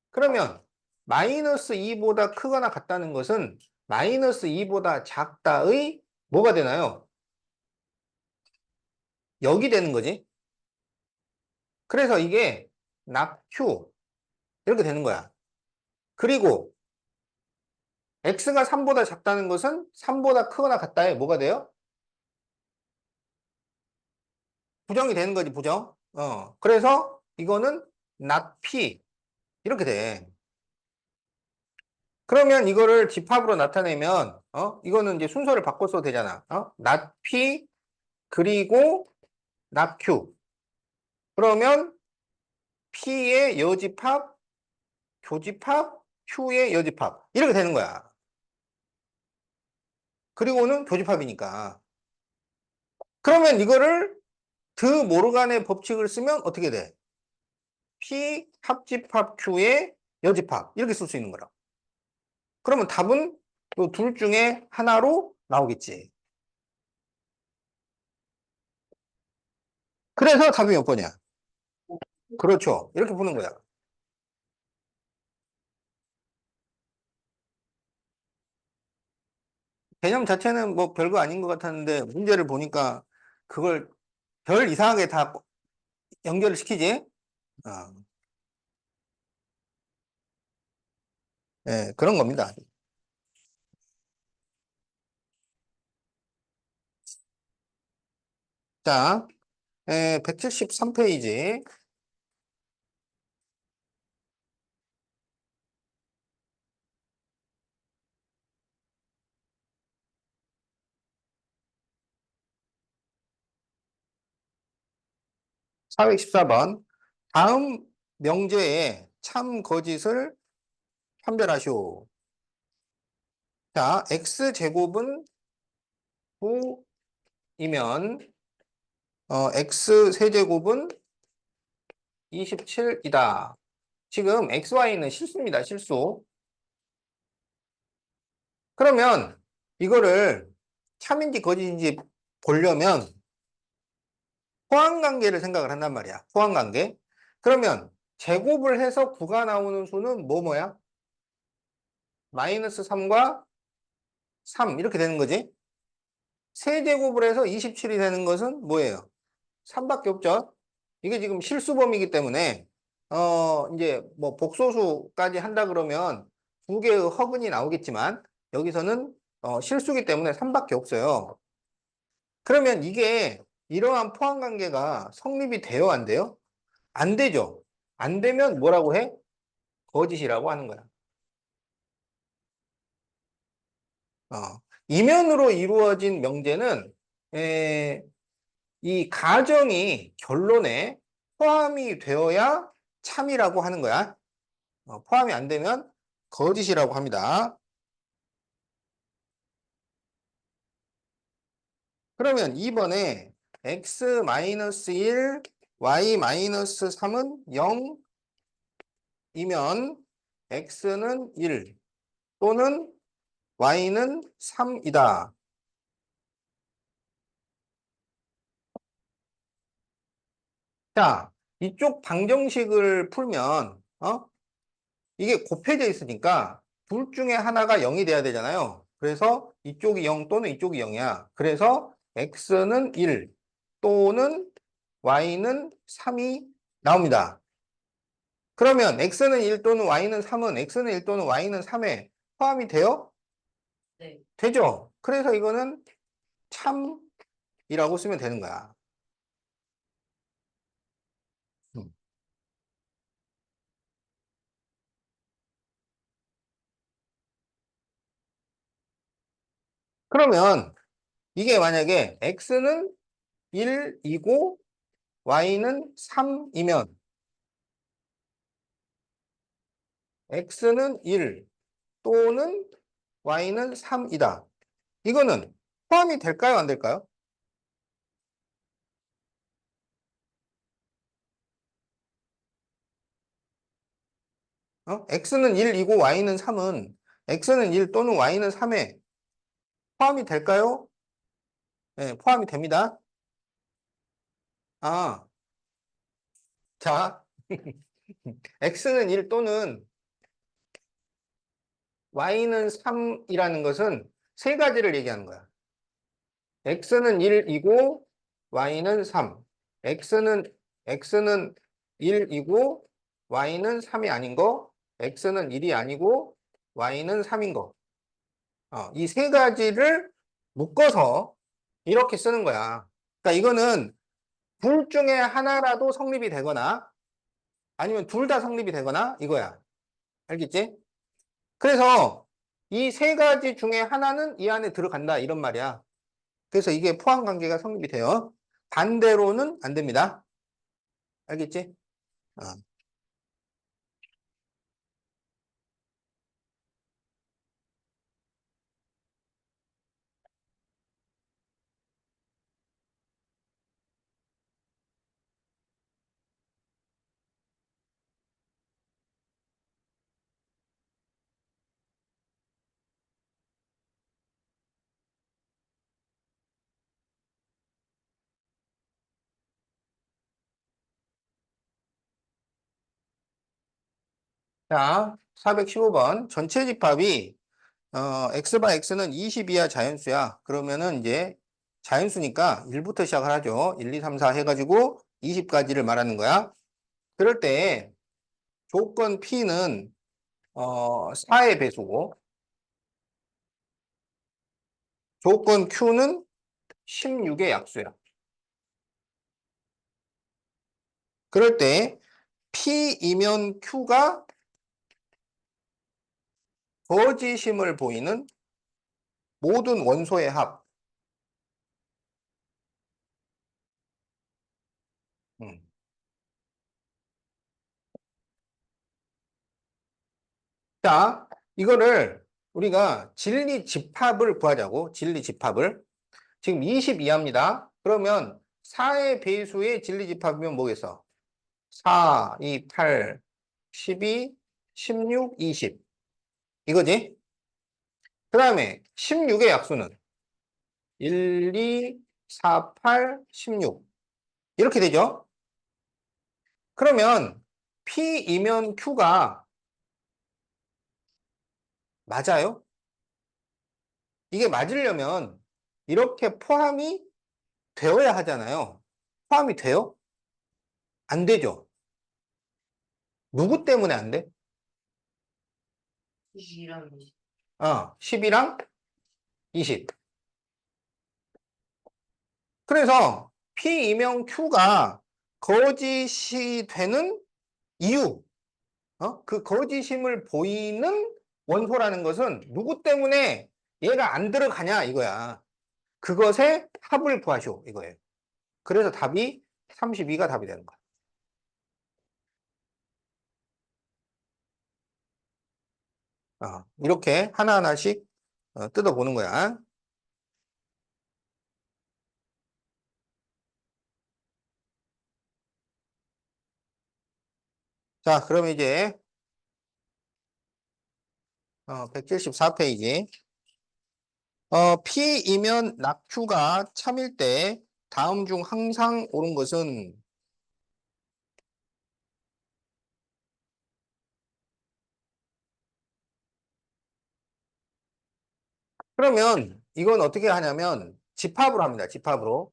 그러면 마이너스 2보다 크거나 같다는 것은 마이너스 2보다 작다의 뭐가 되나요? 역이 되는 거지. 그래서 이게 낙Q 이렇게 되는 거야. 그리고 X가 3보다 작다는 것은 3보다 크거나 같다에 뭐가 돼요? 부정이 되는 거지, 부정. 그래서 이거는 낙P 이렇게 돼. 그러면 이거를 집합으로 나타내면 이거는 이제 순서를 바꿔 써도 되잖아. 낙P 그리고 낙Q. 그러면 P의 여집합, 교집합, Q의 여집합 이렇게 되는 거야. 그리고는 교집합이니까. 그러면 이거를 드 모르간의 법칙을 쓰면 어떻게 돼? P 합집합 Q의 여집합 이렇게 쓸 수 있는 거라. 그러면 답은 이 둘 중에 하나로 나오겠지. 그래서 답이 몇 번이야? 그렇죠. 이렇게 보는 거야. 개념 자체는 뭐 별거 아닌 것 같았는데 문제를 보니까 그걸 별 이상하게 다 연결을 시키지? 어, 네, 그런 겁니다. 자, 173페이지. 414번. 다음 명제의 참, 거짓을 판별하시오. 자, x제곱은 9이면 x 세제곱은 27이다. 지금 xy는 실수입니다. 실수. 그러면 이거를 참인지 거짓인지 보려면 포함관계를 생각을 한단 말이야. 포함관계. 그러면 제곱을 해서 9가 나오는 수는 뭐야? 마이너스 3과 3 이렇게 되는 거지. 세제곱을 해서 27이 되는 것은 뭐예요? 3밖에 없죠. 이게 지금 실수범이기 때문에 이제 뭐 복소수까지 한다 그러면 두 개의 허근이 나오겠지만 여기서는 실수기 때문에 3밖에 없어요. 그러면 이게 이러한 포함관계가 성립이 돼요, 안 돼요? 안 되죠. 안 되면 뭐라고 해? 거짓이라고 하는 거야. 이면으로 이루어진 명제는 이 가정이 결론에 포함이 되어야 참이라고 하는 거야. 포함이 안 되면 거짓이라고 합니다. 그러면 2번에 x-1, y-3은 0이면 x는 1 또는 y는 3이다. 자, 이쪽 방정식을 풀면 이게 곱해져 있으니까 둘 중에 하나가 0이 돼야 되잖아요. 그래서 이쪽이 0 또는 이쪽이 0이야. 그래서 x는 1 또는 y는 3이 나옵니다. 그러면 x는 1 또는 y는 3은 x는 1 또는 y는 3에 포함이 돼요? 네. 되죠. 그래서 이거는 참이라고 쓰면 되는 거야. 음. 그러면 이게 만약에 x는 1이고 y는 3이면 x는 1 또는 y는 3이다. 이거는 포함이 될까요? 안 될까요? x는 1이고 y는 3은 x는 1 또는 y는 3에 포함이 될까요? 네, 포함이 됩니다. 아, 자, x는 1 또는 y는 3이라는 것은 세 가지를 얘기하는 거야. x는 1이고 y는 3. x는 1이고 y는 3이 아닌 거. x는 1이 아니고 y는 3인 거. 이 세 가지를 묶어서 이렇게 쓰는 거야. 그러니까 이거는 둘 중에 하나라도 성립이 되거나 아니면 둘 다 성립이 되거나 이거야. 알겠지? 그래서 이 세 가지 중에 하나는 이 안에 들어간다 이런 말이야. 그래서 이게 포함 관계가 성립이 돼요. 반대로는 안 됩니다. 알겠지? 어. 자, 415번. 전체 집합이 x 바 x는 20 이하 자연수야. 그러면은 이제 자연수니까 1부터 시작을 하죠. 1, 2, 3, 4 해가지고 20까지를 말하는 거야. 그럴 때 조건 P는 4의 배수고 조건 Q는 16의 약수야. 그럴 때 P이면 Q가 거짓임을 보이는 모든 원소의 합. 음. 자, 이거를 우리가 진리 집합을 구하자고. 진리 집합을. 지금 20 이하입니다. 그러면 4의 배수의 진리집합이면 뭐겠어? 4, 2, 8, 12, 16, 20. 이거지? 그 다음에 16의 약수는 1, 2, 4, 8, 16. 이렇게 되죠? 그러면 P이면 Q가 맞아요? 이게 맞으려면 이렇게 포함이 되어야 하잖아요. 포함이 돼요? 안 되죠? 누구 때문에 안 돼? 2랑 10이랑 20. 그래서 P이면 Q가 거짓이 되는 이유, 그 거짓임을 보이는 원소라는 것은 누구 때문에 얘가 안 들어가냐 이거야. 그것의 합을 구하시오 이거예요. 그래서 답이 32가 답이 되는 거야. 이렇게 하나하나씩 뜯어보는 거야. 자, 그럼 이제 174페이지. P이면 낙Q가 참일 때 다음 중 항상 옳은 것은 그러면 이건 어떻게 하냐면 집합으로 합니다. 집합으로.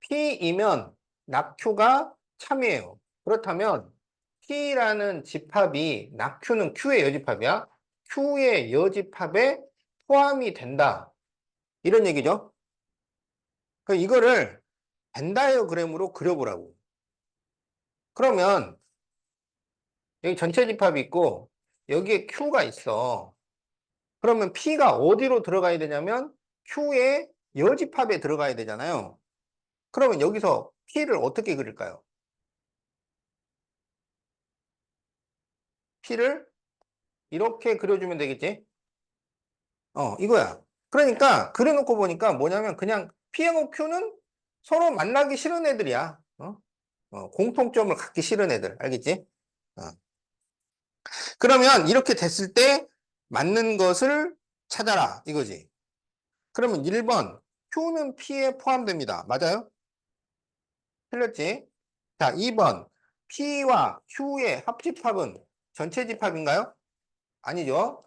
P이면 낙Q가 참이에요. 그렇다면 P라는 집합이 낙Q는 Q의 여집합이야. Q의 여집합에 포함이 된다. 이런 얘기죠. 이거를 벤 다이어그램으로 그려보라고. 그러면 여기 전체 집합이 있고 여기에 Q가 있어. 그러면 P가 어디로 들어가야 되냐면 Q의 여집합에 들어가야 되잖아요. 그러면 여기서 P를 어떻게 그릴까요? P를 이렇게 그려주면 되겠지? 이거야. 그러니까 그려놓고 보니까 뭐냐면 그냥 P하고 Q는 서로 만나기 싫은 애들이야. 공통점을 갖기 싫은 애들. 알겠지? 어. 그러면 이렇게 됐을 때 맞는 것을 찾아라. 이거지. 그러면 1번 Q는 P에 포함됩니다. 맞아요? 틀렸지? 자, 2번 P와 Q의 합집합은 전체 집합인가요? 아니죠.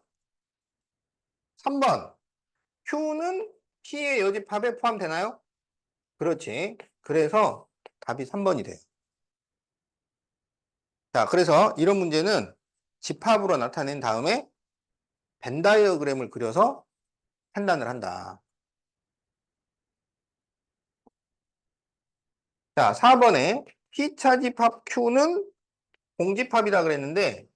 3번 Q는 P의 여집합에 포함되나요? 그렇지. 그래서 답이 3번이 돼요. 자, 그래서 이런 문제는 집합으로 나타낸 다음에 벤 다이어그램을 그려서 판단을 한다. 자, 4번에 P차집합 Q는 공집합이다 그랬는데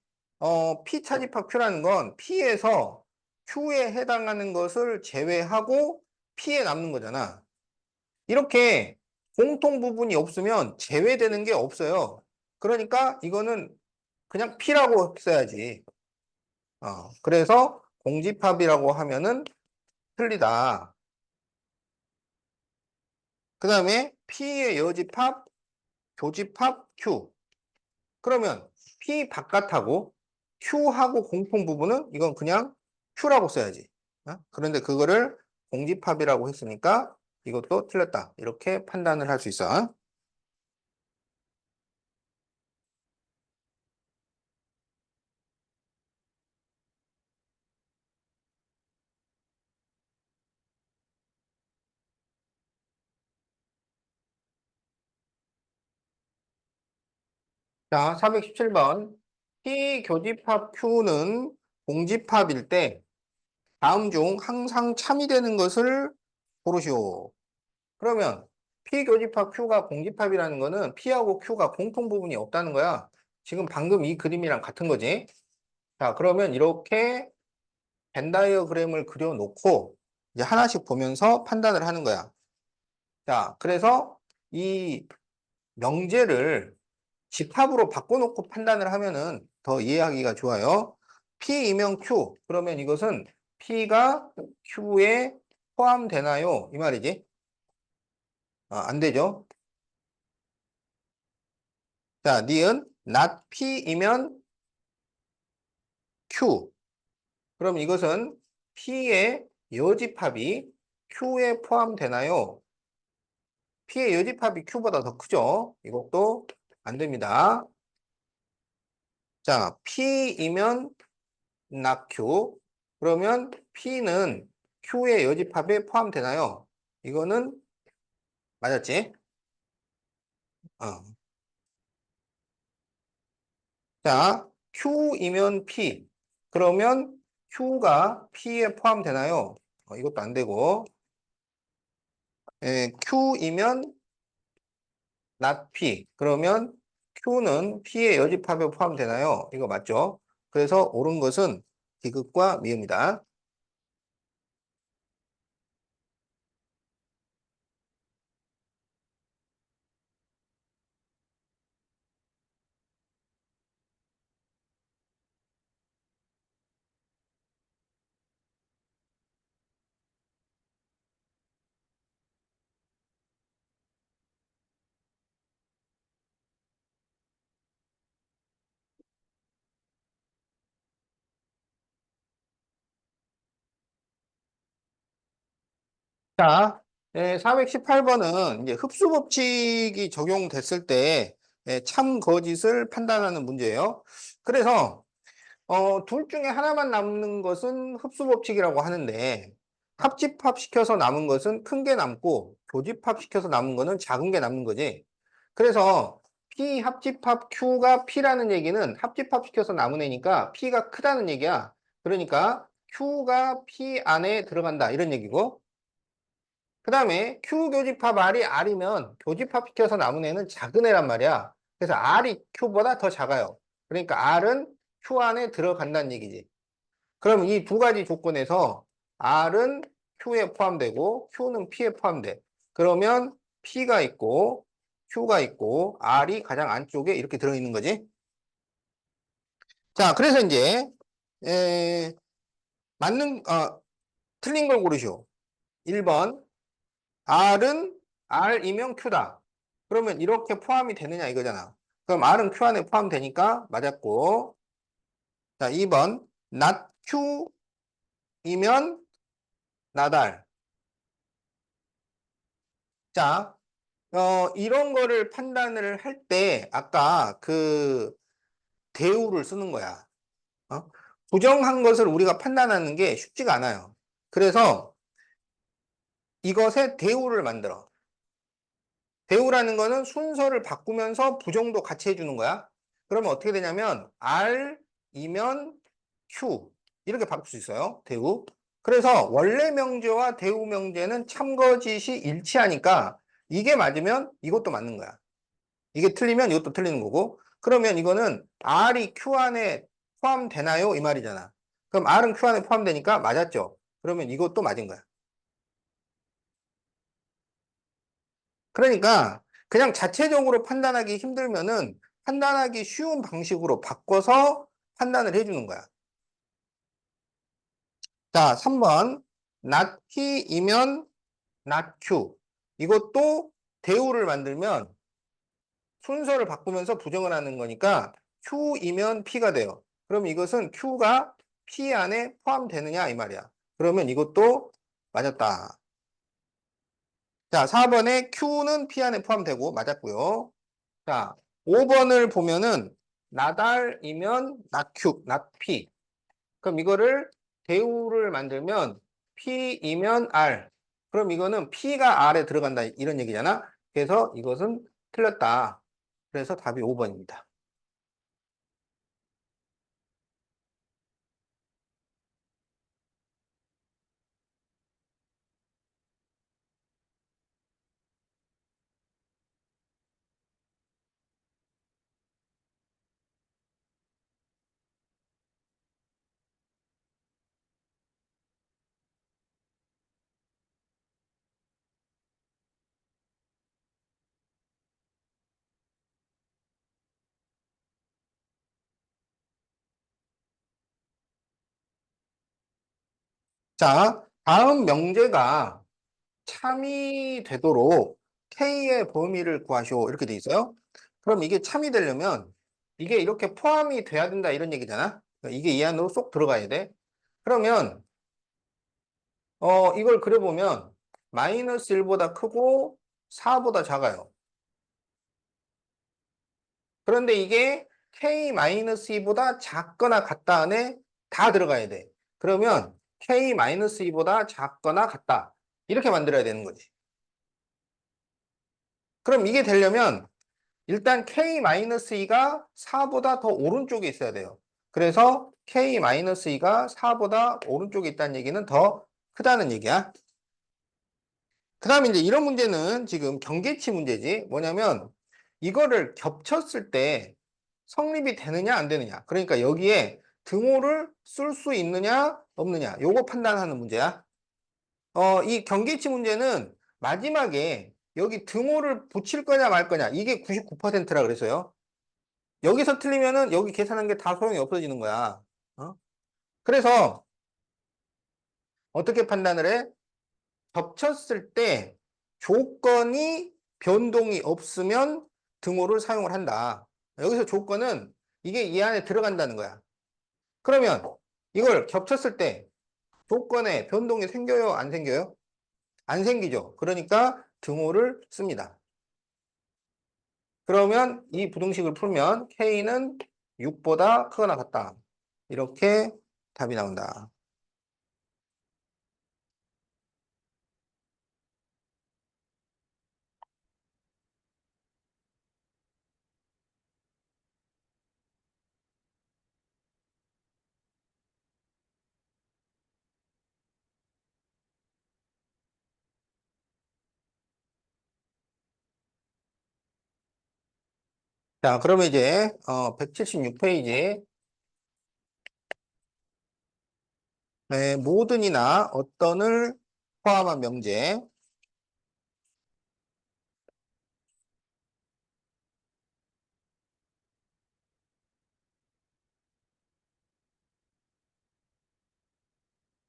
P차집합 Q라는 건 P에서 Q에 해당하는 것을 제외하고 P에 남는 거잖아. 이렇게 공통 부분이 없으면 제외되는 게 없어요. 그러니까 이거는 그냥 P라고 써야지. 그래서 공집합이라고 하면은 틀리다. 그 다음에 P의 여집합, 교집합 Q. 그러면 P 바깥하고 Q하고 공통 부분은 이건 그냥 Q라고 써야지. 그런데 그거를 공집합이라고 했으니까 이것도 틀렸다. 이렇게 판단을 할 수 있어. 자, 417번. P 교집합 Q는 공집합일 때 다음 중 항상 참이 되는 것을 고르시오. 그러면 P 교집합 Q가 공집합이라는 거는 P하고 Q가 공통 부분이 없다는 거야. 지금 방금 이 그림이랑 같은 거지. 자, 그러면 이렇게 벤 다이어그램을 그려놓고 이제 하나씩 보면서 판단을 하는 거야. 자, 그래서 이 명제를 집합으로 바꿔놓고 판단을 하면은 더 이해하기가 좋아요. P이면 Q. 그러면 이것은 P가 Q에 포함되나요? 이 말이지. 안 되죠. 자, 니은 not P이면 Q. 그럼 이것은 P의 여집합이 Q에 포함되나요? P의 여집합이 Q보다 더 크죠? 이것도 안 됩니다. 자, P이면 not Q. 그러면 P는 Q의 여집합에 포함되나요? 이거는 맞았지? 어. 자, Q이면 P. 그러면 Q가 P에 포함되나요? 이것도 안 되고. Q이면 not P. 그러면 Q는 P의 여집합에 포함되나요? 이거 맞죠? 그래서 옳은 것은 디귿과 미음이다. 자, 418번은 이제 흡수 법칙이 적용됐을 때 참, 거짓을 판단하는 문제예요. 그래서 둘 중에 하나만 남는 것은 흡수 법칙이라고 하는데 합집합 시켜서 남은 것은 큰 게 남고 교집합 시켜서 남은 거는 작은 게 남는 거지. 그래서 P 합집합 Q가 P라는 얘기는 합집합 시켜서 남은 애니까 P가 크다는 얘기야. 그러니까 Q가 P 안에 들어간다 이런 얘기고. 그 다음에 Q 교집합 R이 R이면 교집합 시켜서 남은 애는 작은 애란 말이야. 그래서 R이 Q보다 더 작아요. 그러니까 R은 Q 안에 들어간다는 얘기지. 그럼 이 두 가지 조건에서 R은 Q에 포함되고 Q는 P에 포함돼. 그러면 P가 있고 Q가 있고 R이 가장 안쪽에 이렇게 들어있는 거지. 자, 그래서 이제 에, 맞는 틀린 걸 고르시오. 1번 R은 R이면 Q다. 그러면 이렇게 포함이 되느냐 이거잖아. 그럼 R은 Q 안에 포함되니까 맞았고. 자, 2번 not Q이면 나달. 자, 이런 거를 판단을 할 때 아까 그 대우를 쓰는 거야. 어? 부정한 것을 우리가 판단하는 게 쉽지가 않아요. 그래서 이것에 대우를 만들어. 대우라는 거는 순서를 바꾸면서 부정도 같이 해주는 거야. 그러면 어떻게 되냐면 R이면 Q 이렇게 바꿀 수 있어요. 대우. 그래서 원래 명제와 대우 명제는 참거짓이 일치하니까 이게 맞으면 이것도 맞는 거야. 이게 틀리면 이것도 틀리는 거고. 그러면 이거는 R이 Q 안에 포함되나요? 이 말이잖아. 그럼 R은 Q 안에 포함되니까 맞았죠. 그러면 이것도 맞은 거야. 그러니까 그냥 자체적으로 판단하기 힘들면은 판단하기 쉬운 방식으로 바꿔서 판단을 해주는 거야. 자, 3번. not P이면 not Q. 이것도 대우를 만들면 순서를 바꾸면서 부정을 하는 거니까 Q이면 P가 돼요. 그럼 이것은 Q가 P 안에 포함되느냐 이 말이야. 그러면 이것도 맞았다. 자, 4번에 Q는 P 안에 포함되고 맞았고요. 자, 5번을 보면은 나달이면 not Q, not P. 그럼 이거를 대우를 만들면 P이면 R. 그럼 이거는 P가 R에 들어간다 이런 얘기잖아. 그래서 이것은 틀렸다. 그래서 답이 5번입니다. 자, 다음 명제가 참이 되도록 K의 범위를 구하시오. 이렇게 돼 있어요. 그럼 이게 참이 되려면 이게 이렇게 포함이 돼야 된다 이런 얘기잖아. 그러니까 이게 이 안으로 쏙 들어가야 돼. 그러면 이걸 그려보면 마이너스 1보다 크고 4보다 작아요. 그런데 이게 k-2보다 작거나 같다 안에 다 들어가야 돼. 그러면 k-2보다 작거나 같다. 이렇게 만들어야 되는 거지. 그럼 이게 되려면 일단 k-2가 4보다 더 오른쪽에 있어야 돼요. 그래서 k-2가 4보다 오른쪽에 있다는 얘기는 더 크다는 얘기야. 그 다음에 이제 이런 문제는 지금 경계치 문제지. 뭐냐면 이거를 겹쳤을 때 성립이 되느냐 안 되느냐. 그러니까 여기에 등호를 쓸 수 있느냐 없느냐. 요거 판단하는 문제야. 이 경계치 문제는 마지막에 여기 등호를 붙일 거냐 말 거냐. 이게 99%라 그랬어요. 여기서 틀리면은 여기 계산한 게 다 소용이 없어지는 거야. 어? 그래서 어떻게 판단을 해? 겹쳤을 때 조건이 변동이 없으면 등호를 사용을 한다. 여기서 조건은 이게 이 안에 들어간다는 거야. 그러면 이걸 겹쳤을 때 조건에 변동이 생겨요? 안 생겨요? 안 생기죠. 그러니까 등호를 씁니다. 그러면 이 부등식을 풀면 K는 6보다 크거나 같다. 이렇게 답이 나온다. 자, 그러면 이제 176페이지 모든이나 어떤을 포함한 명제.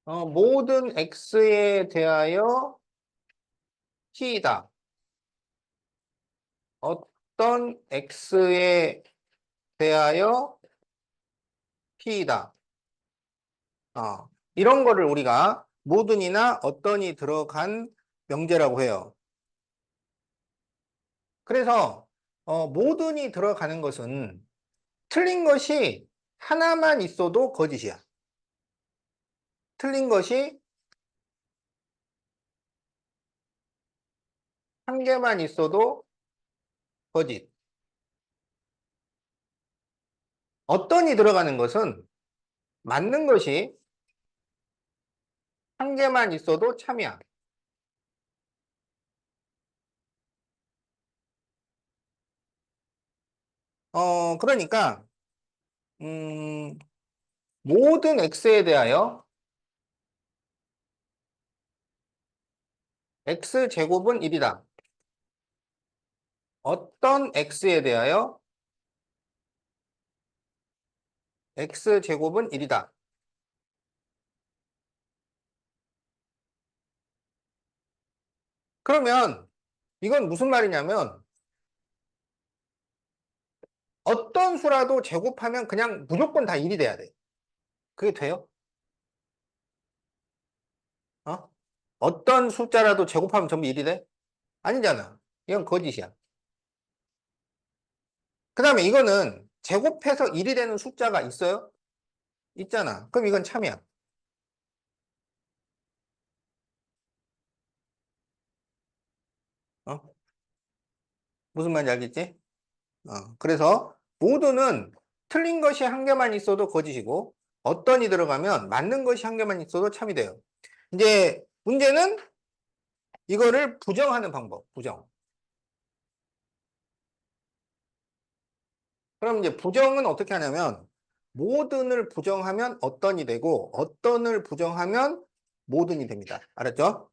모든 x에 대하여 t이다. 어떤 x에 대하여 p이다. 이런 거를 우리가 모든이나 어떤이 들어간 명제라고 해요. 그래서 모든이 들어가는 것은 틀린 것이 하나만 있어도 거짓이야. 틀린 것이 한 개만 있어도 거짓. 어떤이 들어가는 것은 맞는 것이 한 개만 있어도 참이야. 그러니까 음, 모든 x에 대하여 x제곱은 1이다. 어떤 x에 대하여 x제곱은 1이다. 그러면 이건 무슨 말이냐면 어떤 수라도 제곱하면 그냥 무조건 다 1이 돼야 돼. 그게 돼요? 어? 어떤 숫자라도 제곱하면 전부 1이 돼? 아니잖아. 이건 거짓이야. 그 다음에 이거는 제곱해서 1이 되는 숫자가 있어요? 있잖아. 그럼 이건 참이야. 어? 무슨 말인지 알겠지? 그래서 모두는 틀린 것이 한 개만 있어도 거짓이고 어떤이 들어가면 맞는 것이 한 개만 있어도 참이 돼요. 이제 문제는 이거를 부정하는 방법, 부정. 그럼 이제 부정은 어떻게 하냐면 모든을 부정하면 어떤이 되고 어떤을 부정하면 모든이 됩니다. 알았죠?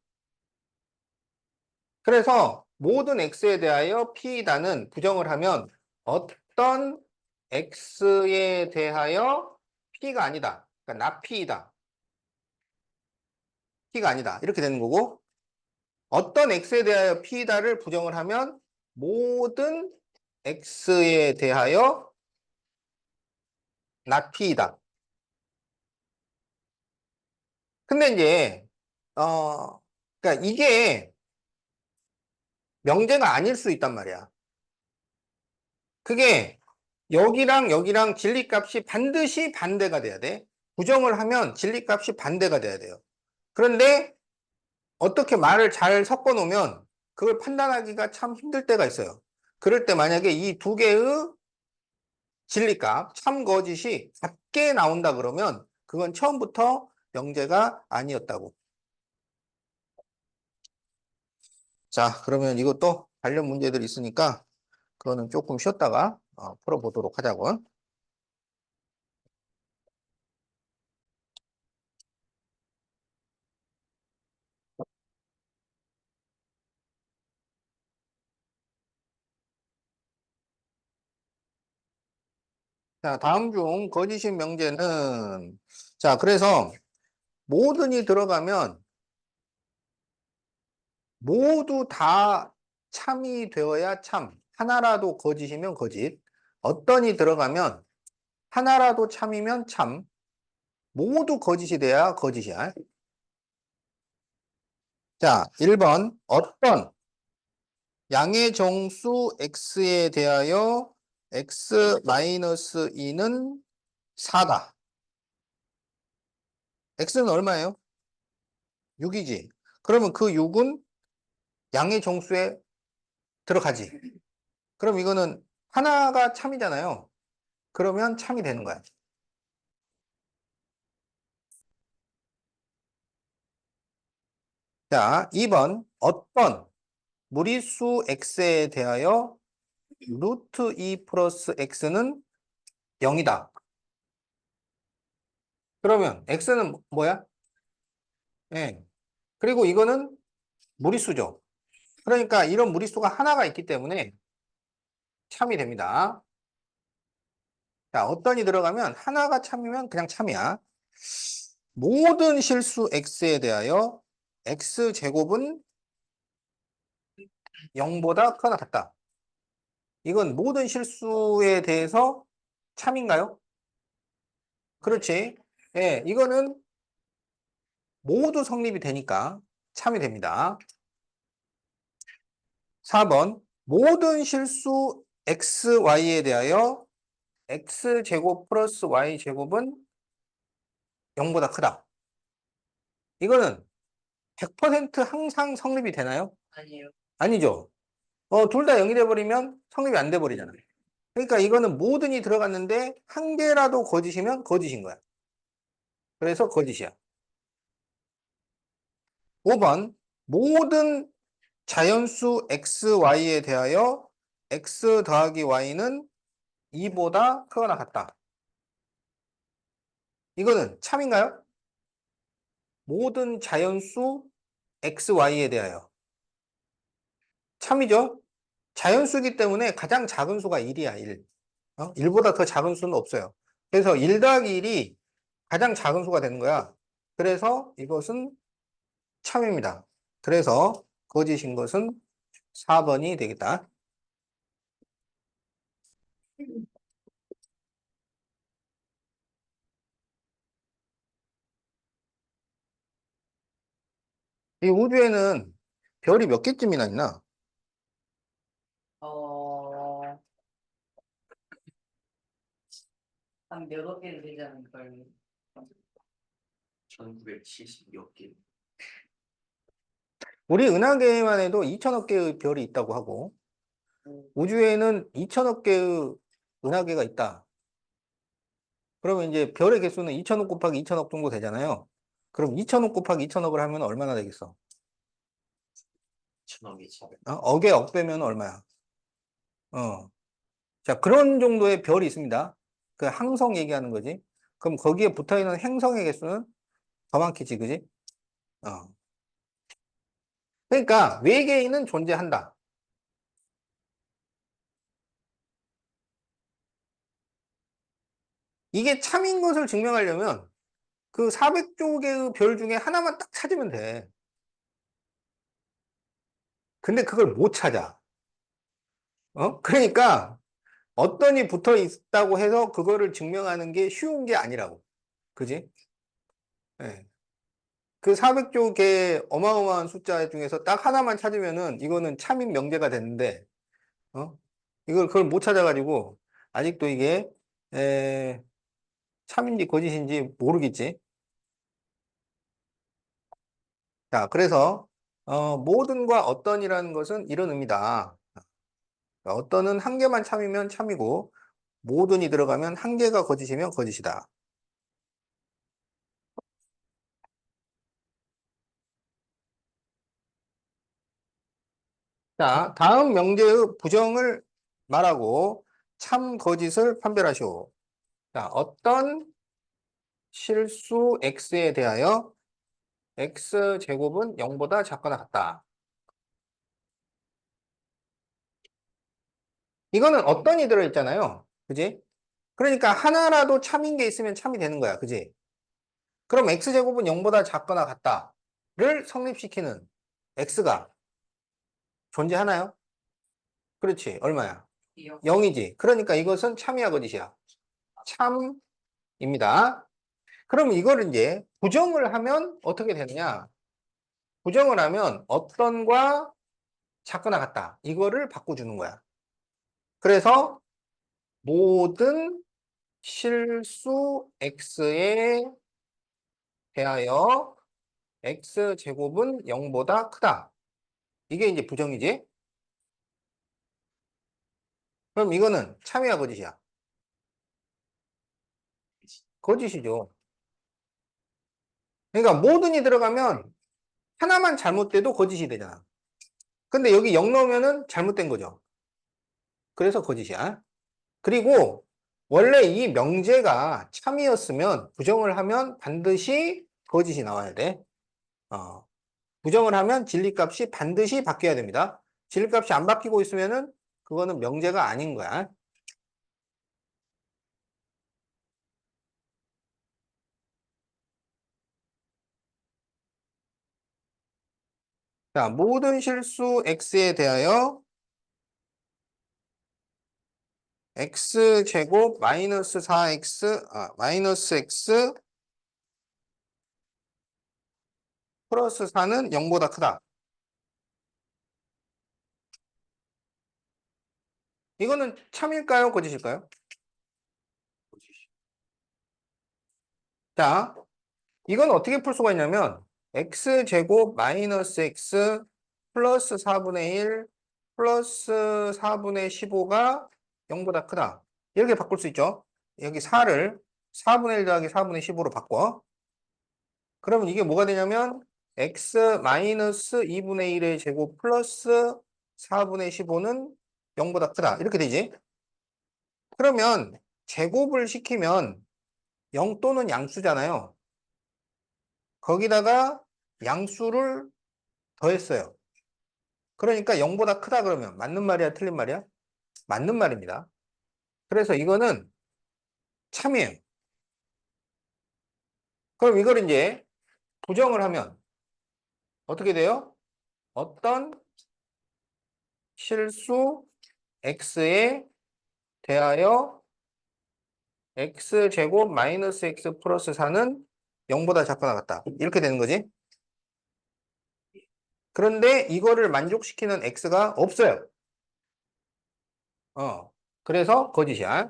그래서 모든 x에 대하여 p다는 부정을 하면 어떤 x에 대하여 p가 아니다. 그러니까 나 p이다. p가 아니다. 이렇게 되는 거고 어떤 x에 대하여 p다를 부정을 하면 모든 x에 대하여 not p이다. 근데 이제 그러니까 이게 명제가 아닐 수 있단 말이야. 그게 여기랑 여기랑 진리값이 반드시 반대가 돼야 돼. 부정을 하면 진리값이 반대가 돼야 돼요. 그런데 어떻게 말을 잘 섞어 놓으면 그걸 판단하기가 참 힘들 때가 있어요. 그럴 때 만약에 이 두 개의 진리값, 참 거짓이 같게 나온다 그러면 그건 처음부터 명제가 아니었다고. 자, 그러면 이것도 관련 문제들이 있으니까 그거는 조금 쉬었다가 풀어보도록 하자고. 자, 다음 중 거짓인 명제는 자, 그래서 모든이 들어가면 모두 다 참이 되어야 참. 하나라도 거짓이면 거짓. 어떤이 들어가면 하나라도 참이면 참. 모두 거짓이 돼야 거짓이야. 자, 1번. 어떤 양의 정수 x에 대하여 x-2는 4다. x는 얼마예요? 6이지. 그러면 그 6은 양의 정수에 들어가지. 그럼 이거는 하나가 참이잖아요. 그러면 참이 되는 거야. 자, 2번. 어떤 무리수 x에 대하여 루트 2 플러스 x는 0이다. 그러면 x는 뭐야? 예. 그리고 이거는 무리수죠. 그러니까 이런 무리수가 하나가 있기 때문에 참이 됩니다. 자, 어떤이 들어가면 하나가 참이면 그냥 참이야. 모든 실수 x에 대하여 x제곱은 0보다 크거나 같다. 이건 모든 실수에 대해서 참인가요? 그렇지. 예, 이거는 모두 성립이 되니까 참이 됩니다. 4번. 모든 실수 xy에 대하여 x제곱 플러스 y제곱은 0보다 크다. 이거는 100% 항상 성립이 되나요? 아니에요. 아니죠. 둘 다 0이 돼버리면 성립이 안 돼버리잖아요. 그러니까 이거는 모든이 들어갔는데 한 개라도 거짓이면 거짓인 거야. 그래서 거짓이야. 5번. 모든 자연수 xy에 대하여 x 더하기 y는 2보다 크거나 같다. 이거는 참인가요? 모든 자연수 xy에 대하여. 참이죠? 자연수이기 때문에 가장 작은 수가 1이야, 1. 1보다 더 작은 수는 없어요. 그래서 1 더하기 1이 가장 작은 수가 되는 거야. 그래서 이것은 참입니다. 그래서 거짓인 것은 4번이 되겠다. 이 우주에는 별이 몇 개쯤이나 있나? 어, 한 몇억 개는 되지 않을까요? 1970몇 개. 우리 은하계에만 해도 2천억 개의 별이 있다고 하고 우주에는 2천억 개의 은하계가 있다. 그러면 이제 별의 개수는 2천억 곱하기 2천억 정도 되잖아요. 그럼 2천억 곱하기 2천억을 하면 얼마나 되겠어? 1000억이지. 억에 억 빼면 얼마야? 자, 그런 정도의 별이 있습니다. 그 항성 얘기하는 거지. 그럼 거기에 붙어 있는 행성의 개수는 더 많겠지, 그지? 어. 그러니까 외계인은 존재한다. 이게 참인 것을 증명하려면 그 400조 개의 별 중에 하나만 딱 찾으면 돼. 근데 그걸 못 찾아. 그러니까 어떤이 붙어 있다고 해서 그거를 증명하는 게 쉬운 게 아니라고. 그지? 예. 그 400조 개 어마어마한 숫자 중에서 딱 하나만 찾으면은 이거는 참인 명제가 됐는데, 어? 그걸 못 찾아가지고 아직도 이게, 에, 참인지 거짓인지 모르겠지. 자, 그래서, 모든과 어떤이라는 것은 이런 의미다. 그러니까 어떤은 한 개만 참이면 참이고, 모든이 들어가면 한 개가 거짓이면 거짓이다. 자, 다음 명제의 부정을 말하고 참 거짓을 판별하시오. 자, 어떤 실수 x에 대하여 x제곱은 0보다 작거나 같다. 이거는 어떤이 들어있잖아요. 그지? 그러니까 하나라도 참인 게 있으면 참이 되는 거야. 그지? 그럼 x제곱은 0보다 작거나 같다를 성립시키는 x가 존재하나요? 그렇지. 얼마야? 0이지. 그러니까 이것은 참이야, 거짓이야? 참입니다. 그럼 이거를 이제 부정을 하면 어떻게 되느냐? 부정을 하면 어떤과 작거나 같다. 이거를 바꿔주는 거야. 그래서 모든 실수 x에 대하여 x제곱은 0보다 크다. 이게 이제 부정이지. 그럼 이거는 참이야, 거짓이야? 거짓이죠. 그러니까 모든이 들어가면 하나만 잘못돼도 거짓이 되잖아. 근데 여기 0 넣으면은 잘못된 거죠. 그래서 거짓이야. 그리고 원래 이 명제가 참이었으면 부정을 하면 반드시 거짓이 나와야 돼. 어, 부정을 하면 진리값이 반드시 바뀌어야 됩니다. 진리값이 안 바뀌고 있으면은 그거는 명제가 아닌 거야. 자, 모든 실수 x에 대하여 x제곱 마이너스 4x, 마이너스 x 플러스 4는 0보다 크다. 이거는 참일까요? 거짓일까요? 자, 이건 어떻게 풀 수가 있냐면 x제곱 마이너스 x 플러스 4분의 1 플러스 4분의 15가 0보다 크다. 이렇게 바꿀 수 있죠. 여기 4를 4분의 1 더하기 4분의 15로 바꿔. 그러면 이게 뭐가 되냐면 x 마이너스 2분의 1의 제곱 플러스 4분의 15는 0보다 크다. 이렇게 되지. 그러면 제곱을 시키면 0 또는 양수잖아요. 거기다가 양수를 더했어요. 그러니까 0보다 크다 그러면 맞는 말이야, 틀린 말이야? 맞는 말입니다. 그래서 이거는 참이에요. 그럼 이걸 이제 부정을 하면 어떻게 돼요? 어떤 실수 x에 대하여 x제곱 마이너스 x 플러스 4는 0보다 작거나 같다. 이렇게 되는 거지. 그런데 이거를 만족시키는 x가 없어요. 그래서 거짓이야.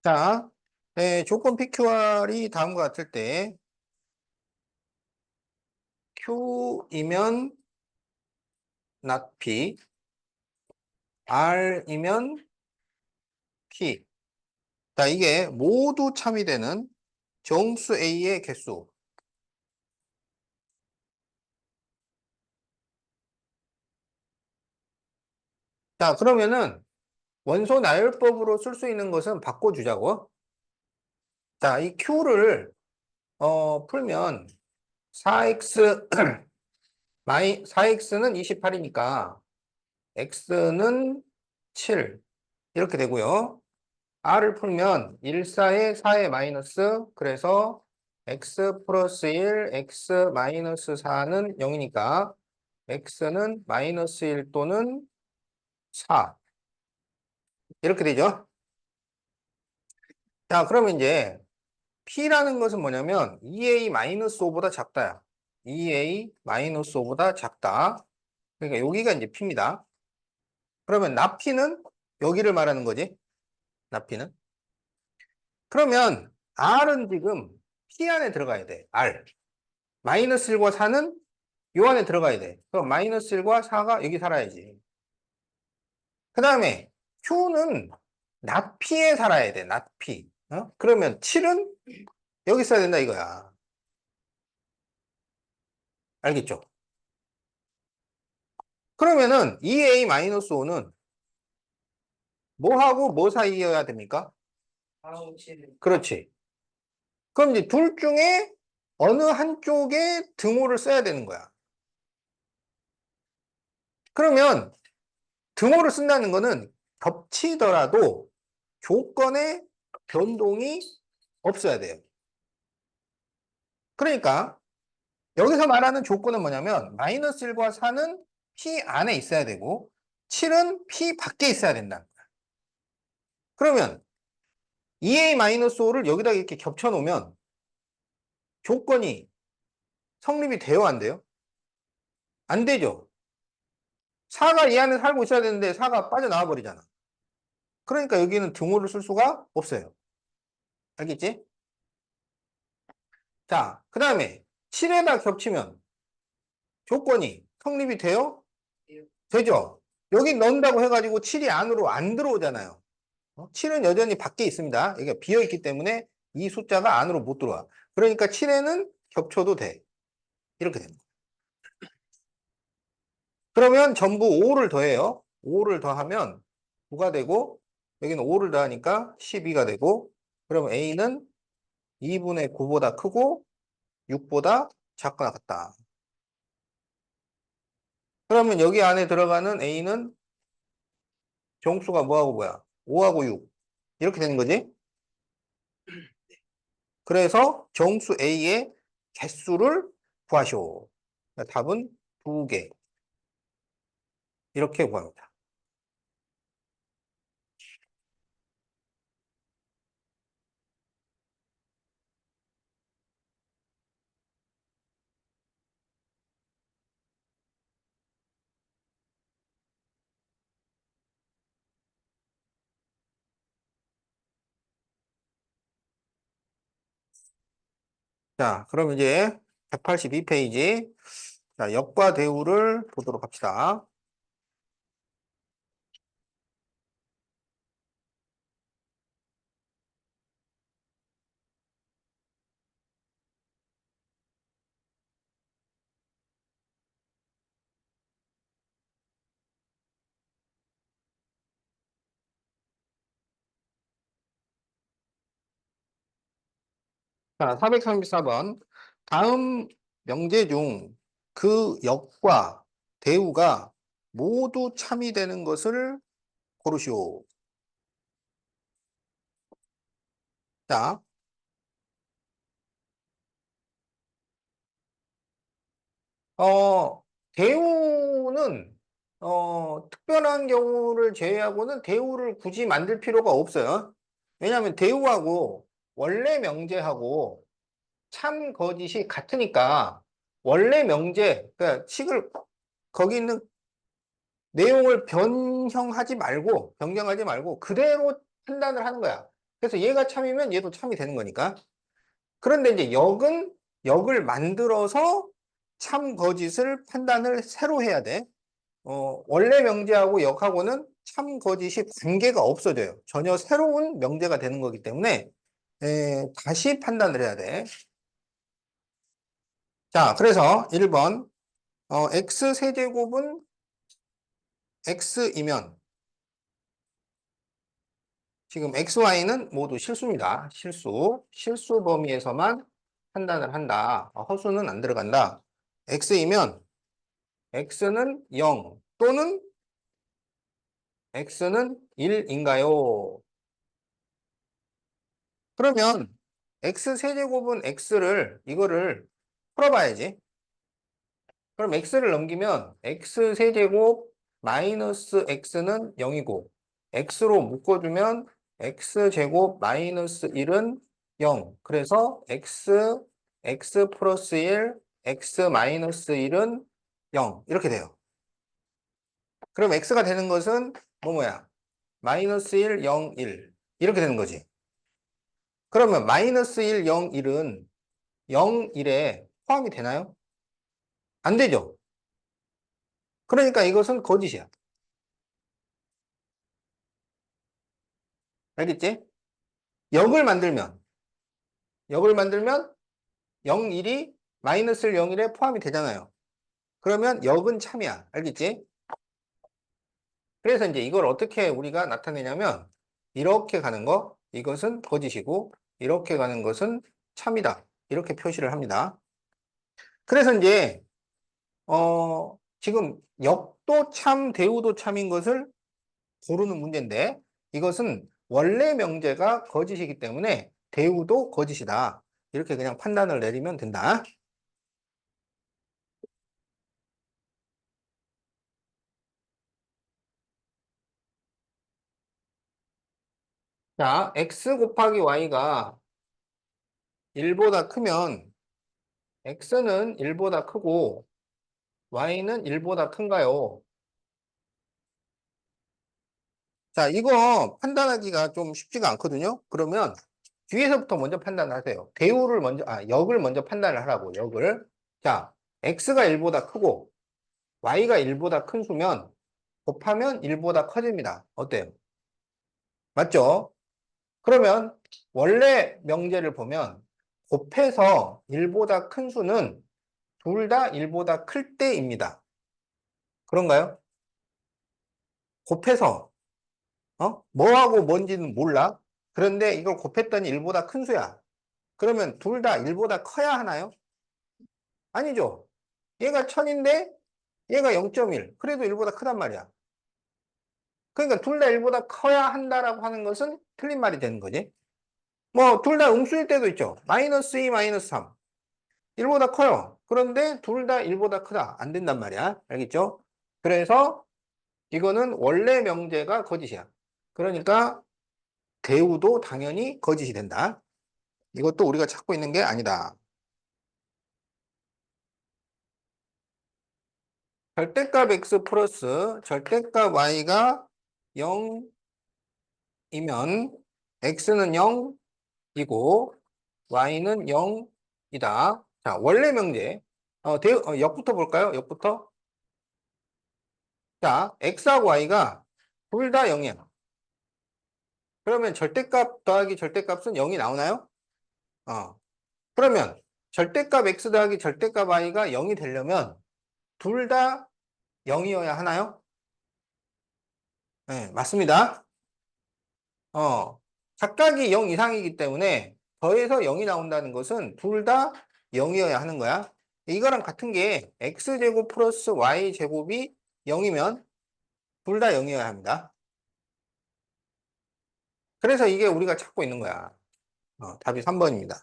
자, 조건 PQR이 다음과 같을 때 Q이면 not P, R이면 P. 자, 이게 모두 참이되는 정수 A의 개수. 자, 그러면은 원소 나열법으로 쓸 수 있는 것은 바꿔주자고. 자, 이 Q를 풀면 4x 4x는 28이니까 x는 7 이렇게 되고요. r을 풀면 1, 4에 4에 마이너스, 그래서 x 플러스 1, x 마이너스 4는 0이니까 x는 마이너스 1 또는 4 이렇게 되죠. 자, 그러면 이제 P라는 것은 뭐냐면 2a-5보다 작다야. 2a-5보다 작다. 그러니까 여기가 이제 P입니다. 그러면 나P는 여기를 말하는 거지. 나P는. 그러면 R은 지금 P 안에 들어가야 돼. R. 마이너스 1과 4는 요 안에 들어가야 돼. 그럼 마이너스 1과 4가 여기 살아야지. 그 다음에 Q는 나P에 살아야 돼. 나P. 그러면 7은 여기 있어야 된다 이거야. 알겠죠? 그러면은 2a-5는 뭐하고 뭐 사이여야 됩니까? 4, 7. 그렇지. 그럼 이제 둘 중에 어느 한쪽에 등호를 써야 되는 거야. 그러면 등호를 쓴다는 거는 겹치더라도 조건에 변동이 없어야 돼요. 그러니까 여기서 말하는 조건은 뭐냐면 마이너스 1과 4는 P 안에 있어야 되고 7은 P 밖에 있어야 된다. 그러면 2a-5를 여기다 이렇게 겹쳐 놓으면 조건이 성립이 돼요, 안 돼요? 안 되죠. 4가 이 안에 살고 있어야 되는데 4가 빠져나와 버리잖아. 그러니까 여기는 등호를 쓸 수가 없어요. 알겠지? 자, 그 다음에 7에다 겹치면 조건이 성립이 돼요? 되죠? 여기 넣는다고 해가지고 7이 안으로 안 들어오잖아요. 7은 여전히 밖에 있습니다. 여기가 비어있기 때문에 이 숫자가 안으로 못 들어와. 그러니까 7에는 겹쳐도 돼. 이렇게 됩니다. 그러면 전부 5를 더해요. 5를 더하면 9가 되고 여기는 5를 더하니까 12가 되고 그러면 A는 2분의 9보다 크고 6보다 작거나 같다. 그러면 여기 안에 들어가는 A는 정수가 뭐하고 뭐야? 5하고 6. 이렇게 되는 거지? 그래서 정수 A의 개수를 구하시오. 그러니까 답은 2개. 이렇게 구합니다. 자, 그럼 이제 182페이지. 자, 역과 대우를 보도록 합시다. 자, 434번. 다음 명제 중 그 역과 대우가 모두 참이되는 것을 고르시오. 자, 대우는, 특별한 경우를 제외하고는 대우를 굳이 만들 필요가 없어요. 왜냐하면 대우하고 원래 명제하고 참 거짓이 같으니까 원래 명제, 그러니까 식을 거기 있는 내용을 변경하지 말고 그대로 판단을 하는 거야. 그래서 얘가 참이면 얘도 참이 되는 거니까. 그런데 이제 역은 역을 만들어서 참 거짓을 판단을 새로 해야 돼. 원래 명제하고 역하고는 참 거짓이 관계가 없어져요. 전혀 새로운 명제가 되는 거기 때문에 다시 판단을 해야 돼. 자, 그래서 1번 x 세제곱은 x이면 지금 xy는 모두 실수입니다. 실수 범위에서만 판단을 한다. 허수는 안 들어간다. x이면 x는 0 또는 x는 1인가요? 그러면 x 세제곱은 x를 이거를 풀어봐야지. 그럼 x를 넘기면 x 세제곱 마이너스 x는 0이고 x로 묶어주면 x제곱 마이너스 1은 0. 그래서 x 플러스 1, x 마이너스 1은 0. 이렇게 돼요. 그럼 x가 되는 것은 뭐야? 마이너스 1, 0, 1. 이렇게 되는 거지. 그러면 마이너스 1, 0, 1은 0, 1에 포함이 되나요? 안 되죠. 그러니까 이것은 거짓이야. 알겠지? 역을 만들면 0, 1이 마이너스 1, 0, 1에 포함이 되잖아요. 그러면 역은 참이야. 알겠지? 그래서 이제 이걸 어떻게 우리가 나타내냐면 이렇게 가는 거 이것은 거짓이고 이렇게 가는 것은 참이다. 이렇게 표시를 합니다. 그래서 이제 지금 역도 참, 대우도 참인 것을 고르는 문제인데 이것은 원래 명제가 거짓이기 때문에 대우도 거짓이다. 이렇게 그냥 판단을 내리면 된다. 자, x 곱하기 y가 1보다 크면 x는 1보다 크고 y는 1보다 큰가요? 자, 이거 판단하기가 좀 쉽지가 않거든요. 그러면 뒤에서부터 먼저 판단하세요. 역을 먼저 판단을 하라고, 역을. 자, x가 1보다 크고 y가 1보다 큰 수면 곱하면 1보다 커집니다. 어때요? 맞죠? 그러면 원래 명제를 보면 곱해서 1보다 큰 수는 둘 다 1보다 클 때입니다. 그런가요? 곱해서 뭐하고 뭔지는 몰라. 그런데 이걸 곱했더니 1보다 큰 수야. 그러면 둘 다 1보다 커야 하나요? 아니죠. 얘가 1000인데 얘가 0.1. 그래도 1보다 크단 말이야. 그러니까 둘 다 1보다 커야 한다라고 하는 것은 틀린 말이 되는 거지. 뭐 둘 다 음수일 때도 있죠. 마이너스 2, 마이너스 3. 1보다 커요. 그런데 둘 다 1보다 크다. 안 된단 말이야. 알겠죠? 그래서 이거는 원래 명제가 거짓이야. 그러니까 대우도 당연히 거짓이 된다. 이것도 우리가 찾고 있는 게 아니다. 절대값 x 플러스 절대값 y가 0이면 x는 0이고 y는 0이다. 자, 원래 명제. 역부터 볼까요? 역부터. 자, x하고 y가 둘 다 0이야. 그러면 절대값 더하기 절대값은 0이 나오나요? 그러면 절대값 x 더하기 절대값 y가 0이 되려면 둘 다 0이어야 하나요? 네, 맞습니다. 각각이 0 이상이기 때문에 더해서 0이 나온다는 것은 둘 다 0이어야 하는 거야. 이거랑 같은 게 x제곱 플러스 y제곱이 0이면 둘 다 0이어야 합니다. 그래서 이게 우리가 찾고 있는 거야. 답이 3번입니다.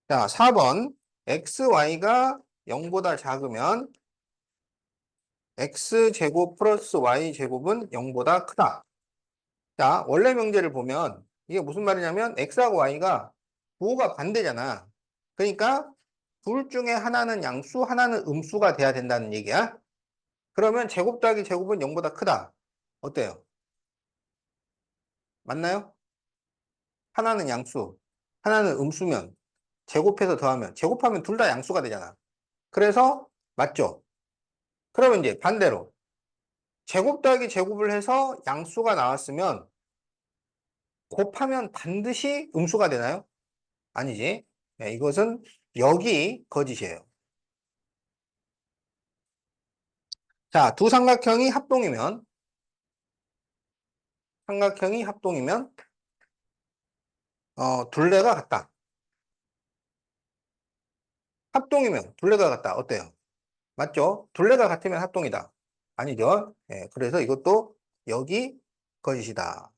자, 4번. xy가 0보다 작으면 x제곱 플러스 y제곱은 0보다 크다. 자, 원래 명제를 보면 이게 무슨 말이냐면 x하고 y가 부호가 반대잖아. 그러니까 둘 중에 하나는 양수, 하나는 음수가 돼야 된다는 얘기야. 그러면 제곱 더하기 제곱은 0보다 크다. 어때요? 맞나요? 하나는 양수, 하나는 음수면 제곱해서 더하면 제곱하면 둘 다 양수가 되잖아. 그래서 맞죠? 그러면 이제 반대로 제곱 더하기 제곱을 해서 양수가 나왔으면 곱하면 반드시 음수가 되나요? 아니지. 네, 이것은 여기 거짓이에요. 자, 두 삼각형이 합동이면 둘레가 같다. 합동이면 둘레가 같다. 어때요? 맞죠? 둘레가 같으면 합동이다. 아니죠? 예, 그래서 이것도 여기 거짓이다.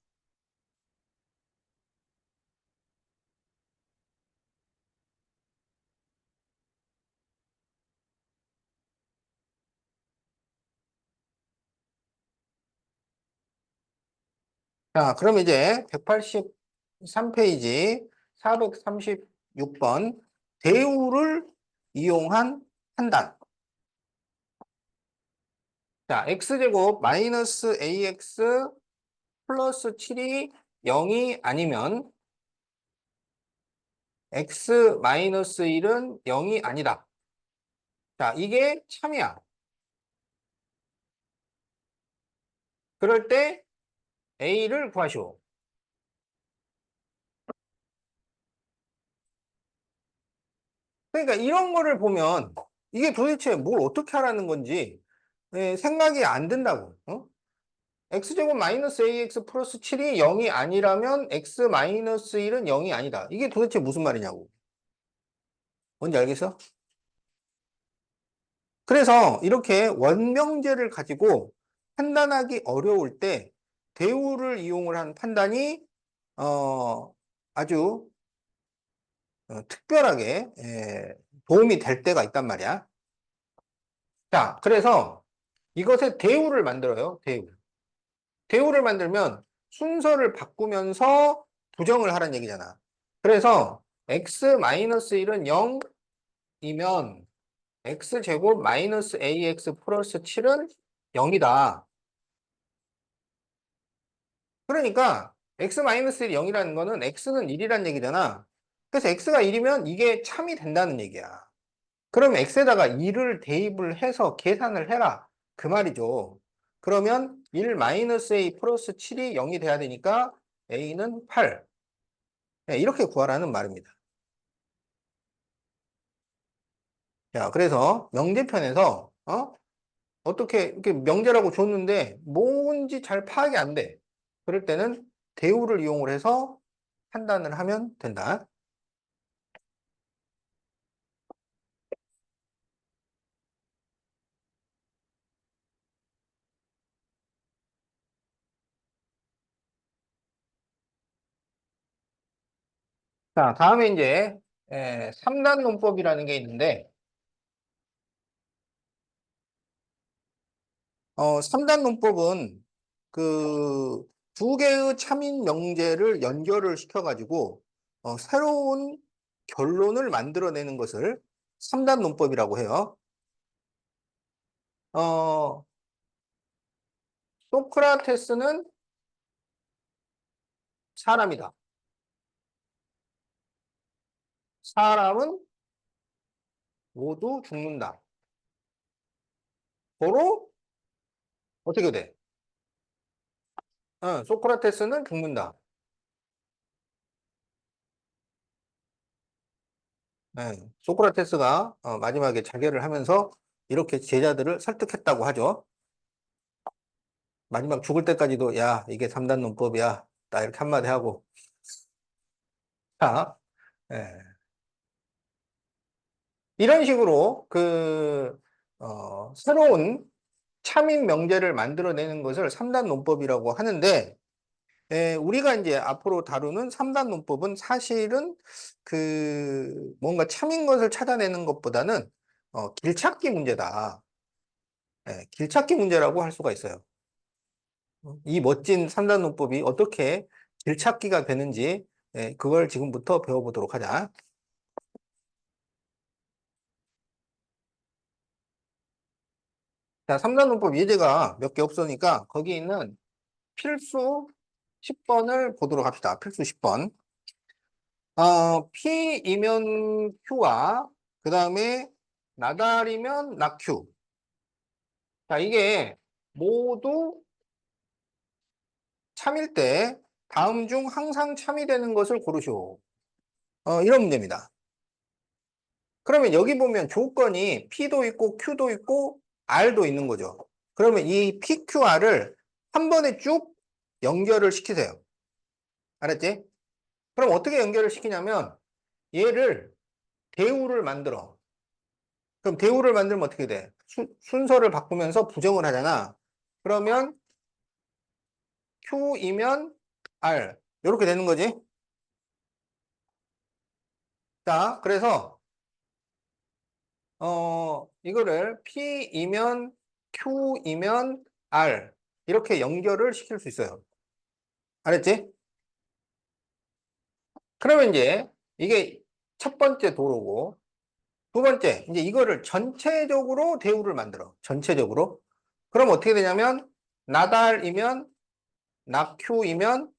자, 그럼 이제 183페이지 436번 대우를 이용한 판단. 자, x제곱 마이너스 ax 플러스 7이 0이 아니면 x 마이너스 1은 0이 아니다. 자, 이게 참이야. 그럴 때 a를 구하시오. 그러니까 이런 거를 보면 이게 도대체 뭘 어떻게 하라는 건지 생각이 안 된다고. 어? x제곱 마이너스 ax 플러스 7이 0이 아니라면 x 마이너스 1은 0이 아니다. 이게 도대체 무슨 말이냐고. 뭔지 알겠어? 그래서 이렇게 원명제를 가지고 판단하기 어려울 때 대우를 이용을 한 판단이 아주 특별하게 도움이 될 때가 있단 말이야. 자, 그래서 이것의 대우를 만들어요. 대우를 만들면 순서를 바꾸면서 부정을 하라는 얘기잖아. 그래서 x-1은 0이면 x제곱 마이너스 ax 플러스 7은 0이다. 그러니까 x-1이 0이라는 거는 x는 1이라는 얘기잖아. 그래서 x가 1이면 이게 참이 된다는 얘기야. 그럼 x에다가 2를 대입을 해서 계산을 해라. 그 말이죠. 그러면 1 마이너스 a 플러스 7이 0이 돼야 되니까 a는 8. 네, 이렇게 구하라는 말입니다. 자, 그래서 명제편에서 어떻게 이렇게 명제라고 줬는데 뭔지 잘 파악이 안 돼. 그럴 때는 대우를 이용을 해서 판단을 하면 된다. 자, 다음에 이제 3단 논법이라는 게 있는데 3단 논법은 그 두 개의 참인 명제를 연결을 시켜가지고 새로운 결론을 만들어내는 것을 3단 논법이라고 해요. 어, 소크라테스는 사람이다. 사람은 모두 죽는다. 고로 어떻게 돼? 소크라테스는 죽는다. 소크라테스가 마지막에 자결을 하면서 이렇게 제자들을 설득했다고 하죠. 마지막 죽을 때까지도 야, 이게 3단 논법이야. 딱 이렇게 한마디 하고. 자, 예. 이런 식으로 새로운 참인 명제를 만들어내는 것을 3단 논법이라고 하는데, 우리가 이제 앞으로 다루는 3단 논법은 사실은 뭔가 참인 것을 찾아내는 것보다는 길찾기 문제다. 길찾기 문제라고 할 수가 있어요. 이 멋진 3단 논법이 어떻게 길찾기가 되는지, 그걸 지금부터 배워보도록 하자. 자, 3단 논법 예제가 몇 개 없으니까 거기 있는 필수 10번을 보도록 합시다. 필수 10번. P이면 Q와 그 다음에 나달이면 낙Q. 자, 이게 모두 참일 때 다음 중 항상 참이 되는 것을 고르시오. 이런 문제입니다. 그러면 여기 보면 조건이 P도 있고 Q도 있고 R도 있는 거죠. 그러면 이 PQR을 한 번에 쭉 연결을 시키세요. 알았지? 그럼 어떻게 연결을 시키냐면 얘를 대우를 만들어. 그럼 대우를 만들면 어떻게 돼? 순서를 바꾸면서 부정을 하잖아. 그러면 Q이면 R. 이렇게 되는 거지. 자, 그래서 이거를 P이면 Q이면 R 이렇게 연결을 시킬 수 있어요. 알았지? 그러면 이제 이게 첫 번째 도로고 두 번째 이제 이거를 전체적으로 대우를 만들어. 전체적으로. 그럼 어떻게 되냐면 나달이면 낙Q이면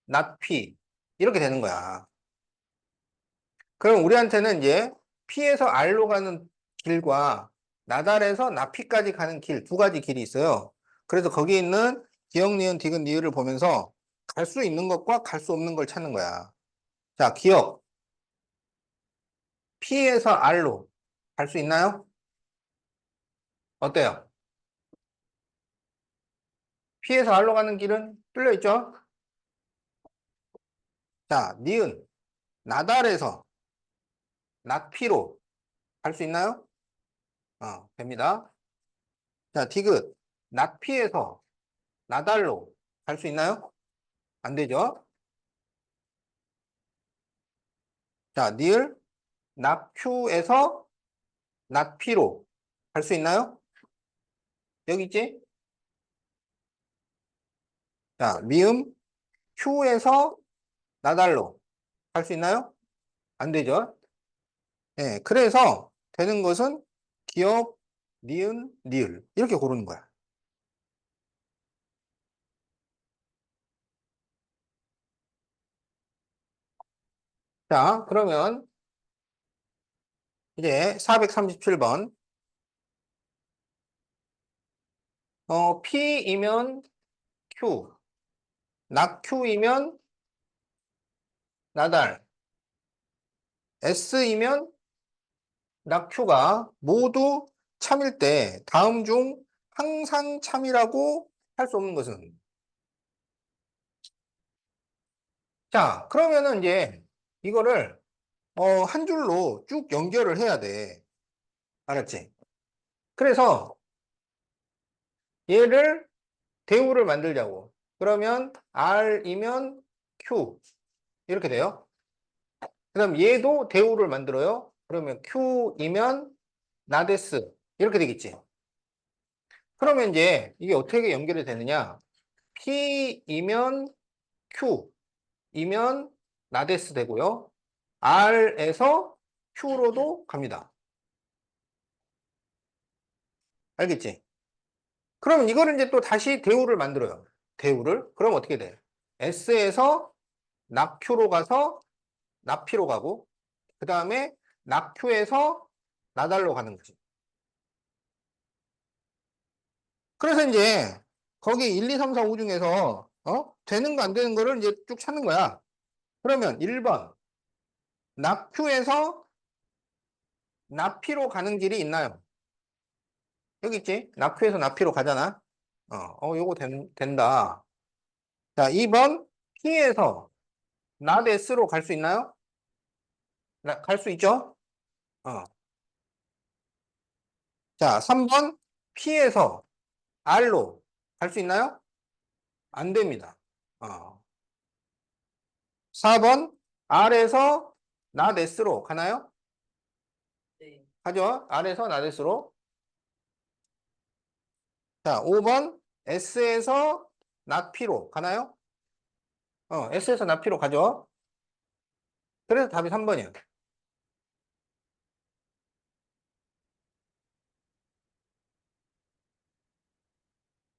낙P 이렇게 되는 거야. 그럼 우리한테는 이제 P에서 R로 가는 길과 나달에서 나피까지 가는 길, 두 가지 길이 있어요. 그래서 거기 있는 기역, 니은, 디귿, 니을을 보면서 갈 수 있는 것과 갈 수 없는 걸 찾는 거야. 자, 기역. P에서 R로 갈 수 있나요? 어때요? P에서 R로 가는 길은 뚫려 있죠? 자, 니은. 나달에서 낙피로 갈 수 있나요? 됩니다. 자, 디귿. 낙피에서 나달로 갈 수 있나요? 안 되죠? 자, 니을, 낙큐에서 낙피로 갈 수 있나요? 여기 있지? 자, 미음, 큐에서 나달로 갈 수 있나요? 안 되죠? 예, 그래서 되는 것은 기역, 니은, 니을. 이렇게 고르는 거야. 자, 그러면 이제 437번. P이면 Q, 낙Q이면 나달, S이면 낙Q가 모두 참일 때 다음 중 항상 참이라고 할 수 없는 것은? 자, 그러면은 이제 이거를 한 줄로 쭉 연결을 해야 돼. 알았지? 그래서 얘를 대우를 만들자고. 그러면 R이면 Q 이렇게 돼요. 그다음 얘도 대우를 만들어요. 그러면 Q이면 나데스 이렇게 되겠지. 그러면 이제 이게 어떻게 연결이 되느냐? P이면 Q이면 나데스 되고요. R에서 Q로도 갑니다. 알겠지? 그러면 이거를 이제 또 다시 대우를 만들어요. 대우를. 그럼 어떻게 돼? S에서 낙Q로 가서 나피로 가고, 그 다음에 낙Q에서 나달로 가는 거지. 그래서 이제 거기 1, 2, 3, 4, 5 중에서 되는 거 안 되는 거를 이제 쭉 찾는 거야. 그러면 1번 낙Q에서 나피로 가는 길이 있나요? 여기 있지? 낙Q에서 나피로 가잖아. 요거 된다. 자, 2번 P에서 나데스로 갈 수 있나요? 갈 수 있죠? 어. 자, 3번 P에서 R로 갈 수 있나요? 안 됩니다. 어. 4번 R에서 나데스로 가나요? 네. 하죠? R에서 나데스로. 자, 5번 S에서 나피로 가나요? S에서 나피로 가죠? 그래서 답이 3번이에요.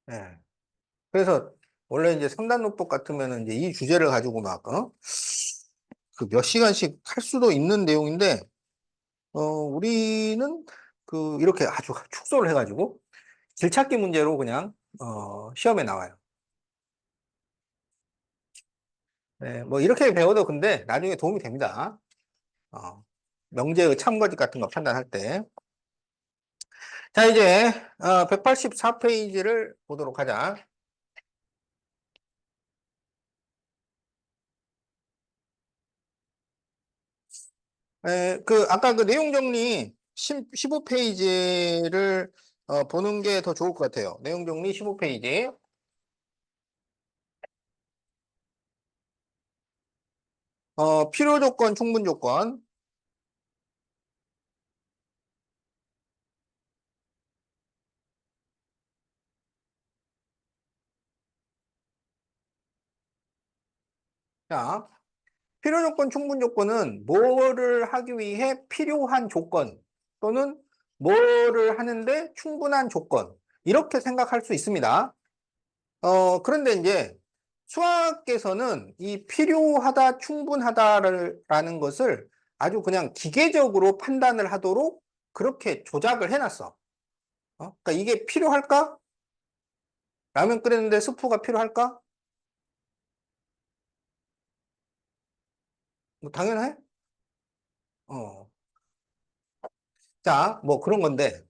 네. 그래서 원래 이제 3단 노트북 같으면은 이제 이 주제를 가지고 막, 그 몇 시간씩 할 수도 있는 내용인데, 우리는 이렇게 아주 축소를 해가지고 길찾기 문제로 그냥, 시험에 나와요. 네, 뭐 이렇게 배워도 근데 나중에 도움이 됩니다. 어, 명제의 참고집 같은 거 판단할 때. 자, 이제, 184페이지를 보도록 하자. 아까 그 내용 정리 15페이지를 보는 게 더 좋을 것 같아요. 내용 정리 15페이지. 필요 조건, 충분 조건. 자, 필요 조건, 충분 조건은 뭐를 하기 위해 필요한 조건 또는 뭐를 하는데 충분한 조건. 이렇게 생각할 수 있습니다. 그런데 이제 수학에서는 이 필요하다, 충분하다라는 것을 아주 그냥 기계적으로 판단을 하도록 그렇게 조작을 해놨어. 그러니까 이게 필요할까? 라면 끓이는데 스프가 필요할까? 뭐 당연해? 어. 자, 뭐 그런 건데.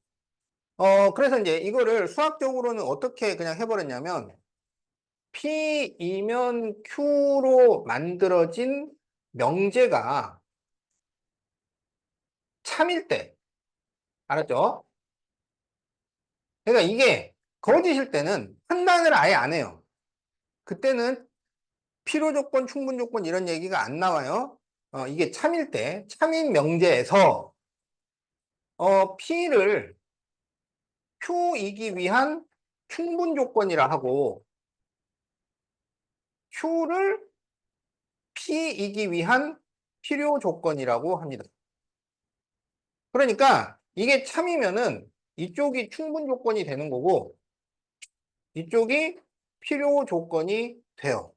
그래서 이제 이거를 수학적으로는 어떻게 그냥 해버렸냐면, P이면 Q로 만들어진 명제가 참일 때, 알았죠? 그러니까 이게 거짓일 때는 판단을 아예 안 해요. 그때는 필요 조건, 충분 조건 이런 얘기가 안 나와요. 이게 참일 때, 참인 명제에서 P를 Q이기 위한 충분 조건이라 하고 Q를 P이기 위한 필요 조건이라고 합니다. 그러니까 이게 참이면은 이쪽이 충분 조건이 되는 거고 이쪽이 필요 조건이 돼요.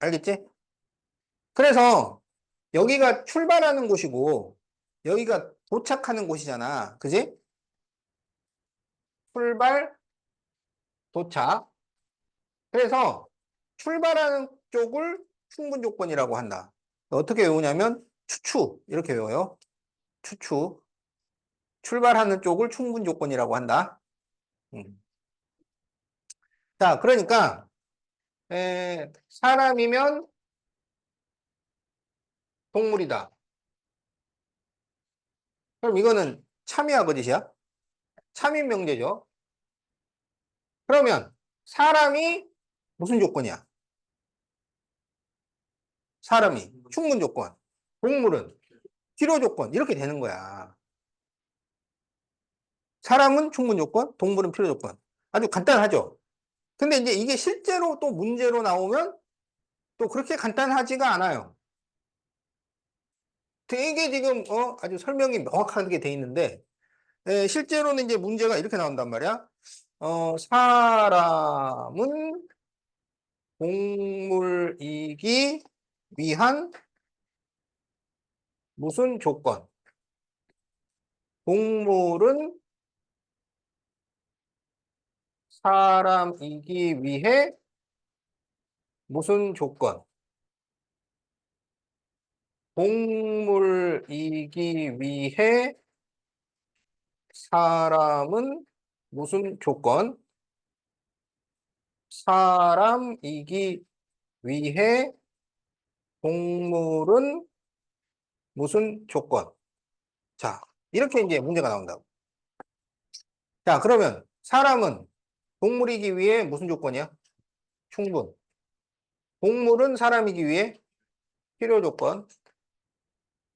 알겠지? 그래서 여기가 출발하는 곳이고 여기가 도착하는 곳이잖아. 그지? 출발, 도착. 그래서 출발하는 쪽을 충분 조건이라고 한다. 어떻게 외우냐면 추추 이렇게 외워요. 추추. 출발하는 쪽을 충분 조건이라고 한다. 음. 자, 그러니까 사람이면 동물이다. 그럼 이거는 참이야, 거짓이야? 참인 명제죠. 그러면 사람이 무슨 조건이야? 사람이 충분 조건. 동물은 필요 조건. 이렇게 되는 거야. 사람은 충분 조건, 동물은 필요 조건. 아주 간단하죠? 근데 이제 이게 실제로 또 문제로 나오면 또 그렇게 간단하지가 않아요. 되게 지금, 아주 설명이 명확하게 돼 있는데, 실제로는 이제 문제가 이렇게 나온단 말이야. 사람은 동물이기 위한 무슨 조건? 동물은 사람이기 위해 무슨 조건? 동물이기 위해 사람은 무슨 조건? 사람이기 위해 동물은 무슨 조건? 자, 이렇게 이제 문제가 나온다고. 자, 그러면 사람은 동물이기 위해 무슨 조건이야? 충분. 동물은 사람이기 위해 필요 조건.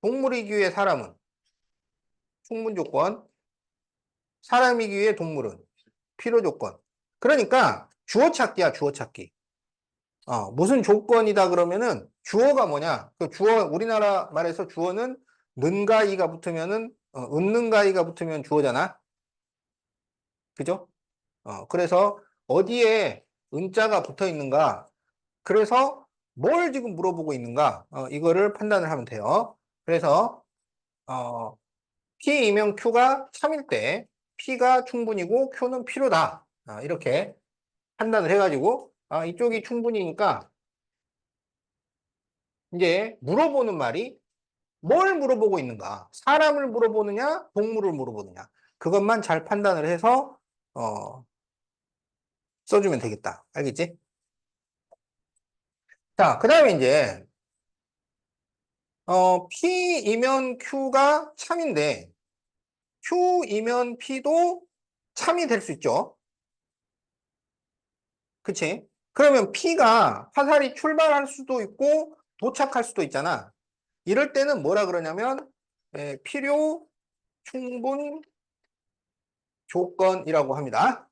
동물이기 위해 사람은 충분 조건. 사람이기 위해 동물은 필요 조건. 그러니까 주어 찾기야, 주어 찾기. 무슨 조건이다 그러면은 주어가 뭐냐? 그 주어, 우리나라 말에서 주어는 는가 이가 붙으면은, 은는가 이가 붙으면 주어잖아. 그죠? 그래서 어디에 은자가 붙어 있는가? 그래서 뭘 지금 물어보고 있는가? 이거를 판단을 하면 돼요. 그래서 P이면 Q가 참일 때 P가 충분이고 Q는 필요다. 이렇게 판단을 해가지고 이쪽이 충분이니까 이제 물어보는 말이 뭘 물어보고 있는가? 사람을 물어보느냐, 동물을 물어보느냐. 그것만 잘 판단을 해서 써주면 되겠다. 알겠지? 자, 그 다음에 이제 P이면 Q가 참인데 Q이면 P도 참이 될 수 있죠. 그치? 그러면 P가 화살이 출발할 수도 있고 도착할 수도 있잖아. 이럴 때는 뭐라 그러냐면 필요 충분 조건이라고 합니다.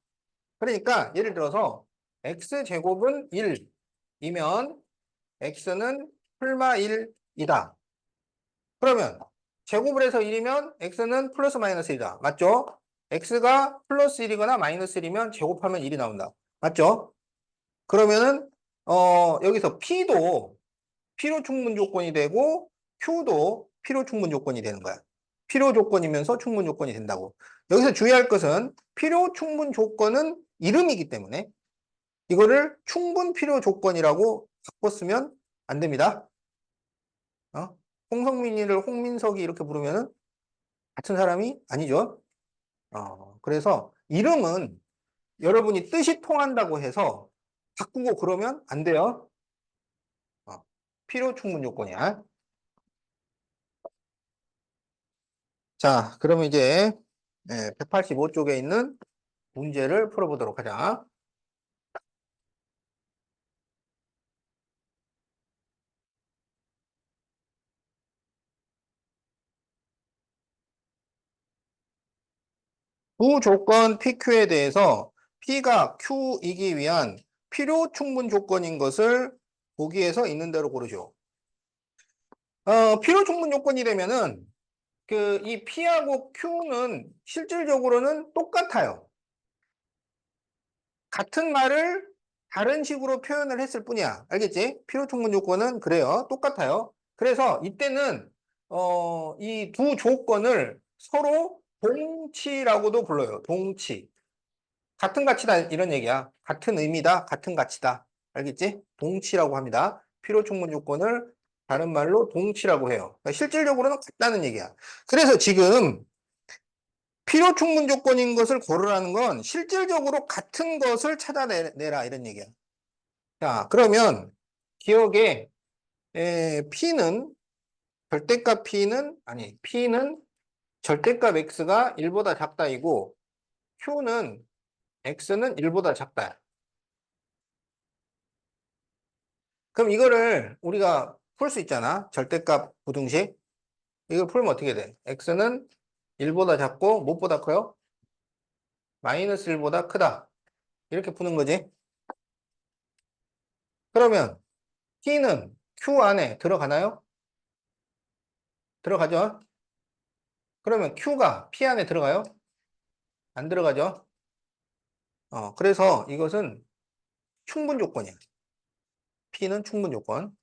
그러니까 예를 들어서 x제곱은 1이면 x는 풀마 1이다. 그러면 제곱을 해서 1이면 x는 플러스 마이너스 1이다. 맞죠? x가 플러스 1이거나 마이너스 1이면 제곱하면 1이 나온다. 맞죠? 그러면은 여기서 p도 필요 충분 조건이 되고 q도 필요 충분 조건이 되는 거야. 필요 조건이면서 충분 조건이 된다고. 여기서 주의할 것은 필요 충분 조건은 이름이기 때문에 이거를 충분 필요 조건이라고 바꿔 쓰면 안 됩니다. 홍성민이를 홍민석이 이렇게 부르면은 같은 사람이 아니죠. 그래서 이름은 여러분이 뜻이 통한다고 해서 바꾸고 그러면 안 돼요. 필요 충분 조건이야. 자, 그러면 이제 185쪽에 있는 문제를 풀어보도록 하자. 두 조건 PQ에 대해서 P가 Q이기 위한 필요 충분 조건인 것을 보기에서 있는 대로 고르죠. 필요 충분 조건이 되면은 이 P하고 Q는 실질적으로는 똑같아요. 같은 말을 다른 식으로 표현을 했을 뿐이야. 알겠지? 필요 충분 조건은 그래요. 똑같아요. 그래서 이때는 이 두 조건을 서로 동치라고도 불러요. 동치. 같은 가치다 이런 얘기야. 같은 의미다. 같은 가치다. 알겠지? 동치라고 합니다. 필요 충분 조건을 다른 말로 동치라고 해요. 그러니까 실질적으로는 같다는 얘기야. 그래서 지금 필요 충분 조건인 것을 고르라는 건 실질적으로 같은 것을 찾아내라 이런 얘기야. 자, 그러면 기억에 P는 절대값 P는 아니 P는 절대값 X가 1보다 작다이고 Q는 X는 1보다 작다. 그럼 이거를 우리가 풀 수 있잖아. 절대값 부등식. 이걸 풀면 어떻게 돼? X는 1보다 작고 무엇보다 커요? 마이너스 1보다 크다. 이렇게 푸는 거지. 그러면 T는 Q 안에 들어가나요? 들어가죠? 그러면 Q가 P 안에 들어가요? 안 들어가죠? 그래서 이것은 충분 조건이야. P는 충분 조건.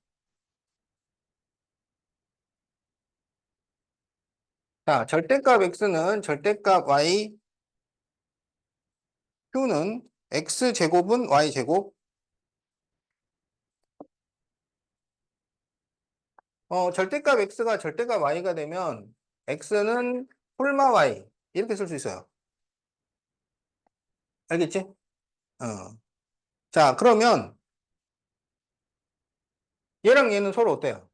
자, 절대값 X는 절대값 Y, Q는 X제곱은 Y제곱. 절대값 X가 절대값 Y가 되면 X는 폴마 Y. 이렇게 쓸 수 있어요. 알겠지? 자, 그러면 얘랑 얘는 서로 어때요?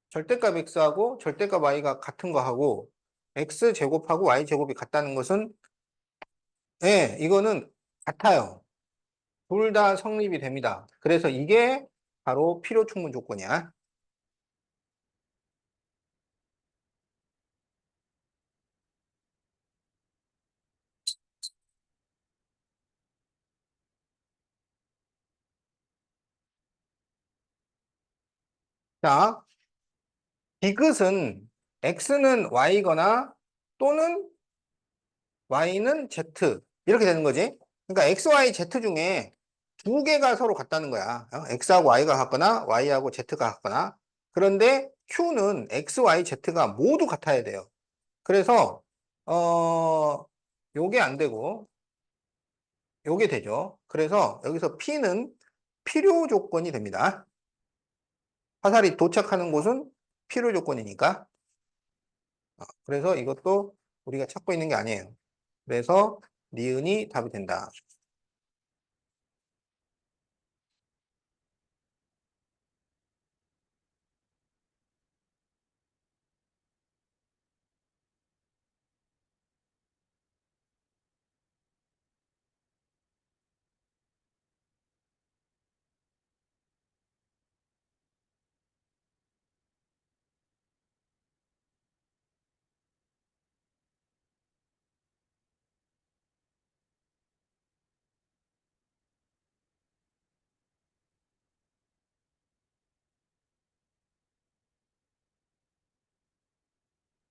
절대값 X하고 절대값 Y가 같은 거 하고 X제곱하고 Y제곱이 같다는 것은 예, 이거는 같아요. 둘 다 성립이 됩니다. 그래서 이게 바로 필요 충분 조건이야. 자, 디귿은 X는 Y거나 또는 Y는 Z 이렇게 되는 거지. 그러니까 x, y, z 중에 두 개가 서로 같다는 거야. x하고 y가 같거나 y하고 z가 같거나. 그런데 q는 x, y, z가 모두 같아야 돼요. 그래서 요게 안 되고 요게 되죠. 그래서 여기서 p는 필요 조건이 됩니다. 화살이 도착하는 곳은 필요 조건이니까. 그래서 이것도 우리가 찾고 있는 게 아니에요. 그래서 니은이 답이 된다.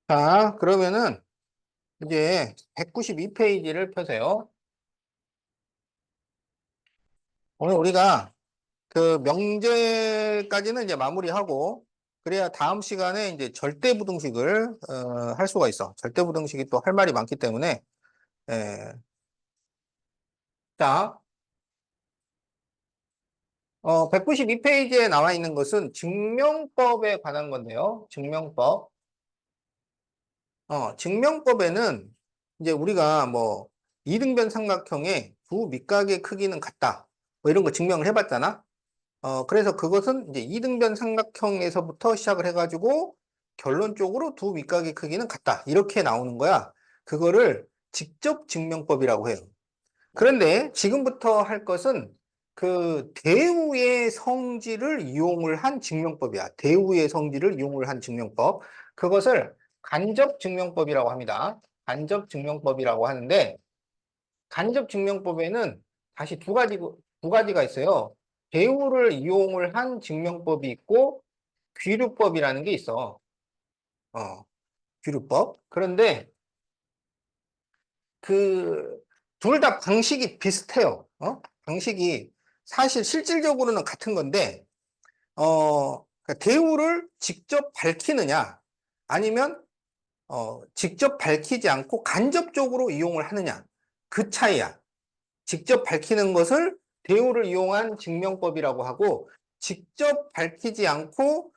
자, 그러면은 이제 192페이지를 펴세요. 오늘 우리가 그 명제까지는 이제 마무리하고 그래야 다음 시간에 이제 절대부등식을 할 수가 있어. 절대부등식이 또 할 말이 많기 때문에 예. 자, 192페이지에 나와 있는 것은 증명법에 관한 건데요. 증명법. 증명법에는 이제 우리가 뭐 이등변 삼각형의 두 밑각의 크기는 같다. 뭐 이런 거 증명을 해봤잖아. 그래서 그것은 이제 이등변 삼각형에서부터 시작을 해가지고 결론적으로 두 밑각의 크기는 같다. 이렇게 나오는 거야. 그거를 직접 증명법이라고 해요. 그런데 지금부터 할 것은 그 대우의 성질을 이용을 한 증명법이야. 대우의 성질을 이용을 한 증명법. 그것을 간접 증명법이라고 합니다. 간접 증명법이라고 하는데 간접 증명법에는 다시 두 가지가 있어요. 배우를 이용을 한 증명법이 있고 귀류법이라는 게 있어. 어, 귀류법. 그런데 그 둘 다 방식이 비슷해요. 방식이 사실 실질적으로는 같은 건데 그러니까 대우를 직접 밝히느냐 아니면 직접 밝히지 않고 간접적으로 이용을 하느냐 그 차이야. 직접 밝히는 것을 대우를 이용한 증명법이라고 하고 직접 밝히지 않고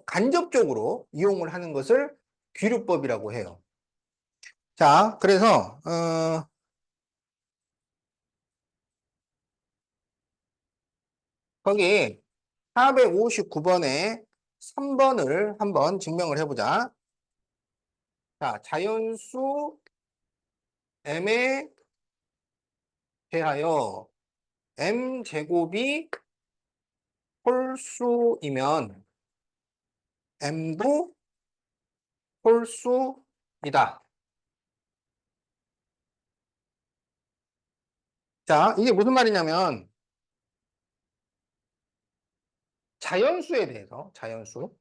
간접적으로 이용을 하는 것을 귀류법이라고 해요. 자, 그래서 거기 459번에 3번을 한번 증명을 해보자. 자, 자연수 m에 대하여 m제곱이 홀수이면 m도 홀수이다. 자, 이게 무슨 말이냐면 자연수에 대해서 자연수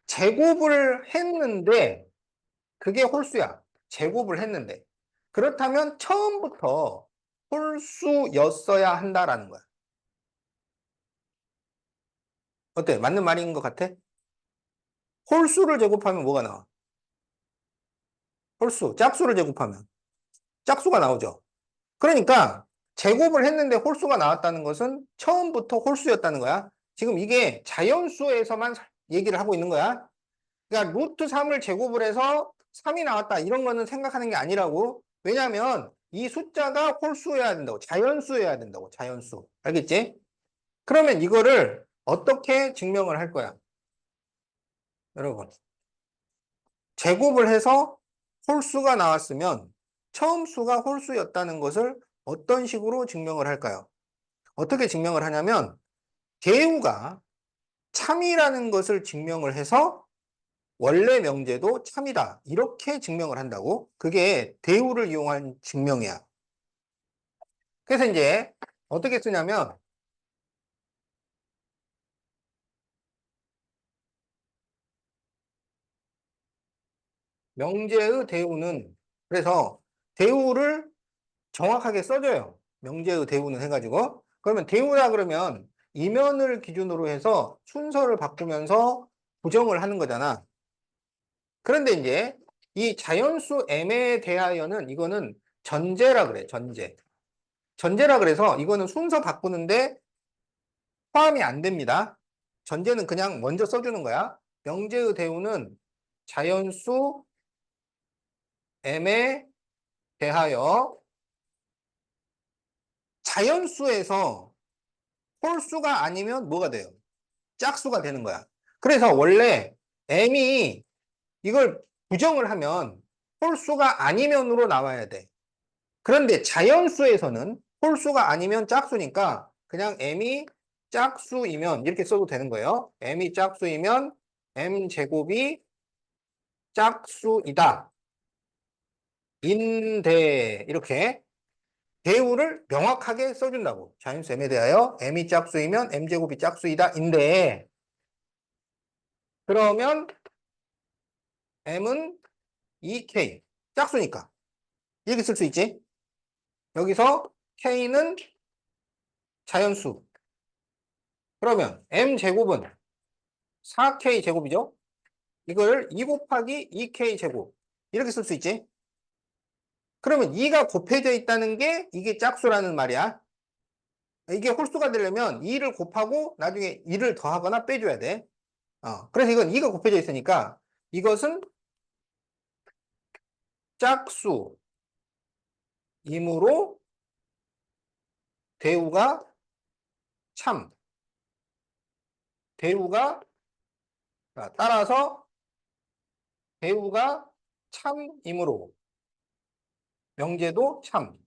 제곱을 했는데 그게 홀수야. 제곱을 했는데 그렇다면 처음부터 홀수였어야 한다라는 거야. 어때? 맞는 말인 것 같아? 홀수를 제곱하면 뭐가 나와? 홀수. 짝수를 제곱하면 짝수가 나오죠. 그러니까 제곱을 했는데 홀수가 나왔다는 것은 처음부터 홀수였다는 거야. 지금 이게 자연수에서만 얘기를 하고 있는 거야. 그러니까 루트 3을 제곱을 해서 3이 나왔다. 이런 거는 생각하는 게 아니라고. 왜냐하면 이 숫자가 홀수여야 된다고. 자연수여야 된다고. 자연수. 알겠지? 그러면 이거를 어떻게 증명을 할 거야? 여러분. 제곱을 해서 홀수가 나왔으면 처음 수가 홀수였다는 것을 어떤 식으로 증명을 할까요? 어떻게 증명을 하냐면 대우가 참이라는 것을 증명을 해서 원래 명제도 참이다. 이렇게 증명을 한다고. 그게 대우를 이용한 증명이야. 그래서 이제 어떻게 쓰냐면 명제의 대우는 그래서 대우를 정확하게 써줘요. 명제의 대우는 해가지고. 그러면 대우라 그러면 이면을 기준으로 해서 순서를 바꾸면서 부정을 하는 거잖아. 그런데 이제 이 자연수 m에 대하여는 이거는 전제라 그래, 전제. 전제라 그래서 이거는 순서 바꾸는데 포함이 안 됩니다. 전제는 그냥 먼저 써주는 거야. 명제의 대우는 자연수 m에 대하여 자연수에서 홀수가 아니면 뭐가 돼요? 짝수가 되는 거야. 그래서 원래 m이 이걸 부정을 하면 홀수가 아니면으로 나와야 돼. 그런데 자연수에서는 홀수가 아니면 짝수니까 그냥 m이 짝수이면 이렇게 써도 되는 거예요. m이 짝수이면 m제곱이 짝수이다. 인데 이렇게 대우를 명확하게 써준다고. 자연수 m에 대하여 m이 짝수이면 m제곱이 짝수이다. 인데 그러면 m은 2k 짝수니까 이렇게 쓸 수 있지. 여기서 k는 자연수. 그러면 m제곱은 4k 제곱이죠. 이걸 2 곱하기 2k 제곱 이렇게 쓸 수 있지. 그러면 2가 곱해져 있다는 게 이게 짝수라는 말이야. 이게 홀수가 되려면 2를 곱하고 나중에 2를 더하거나 빼줘야 돼. 그래서 이건 2가 곱해져 있으니까 이것은 짝수이므로 대우가 참. 대우가 따라서 대우가 참이므로 명제도 참이다.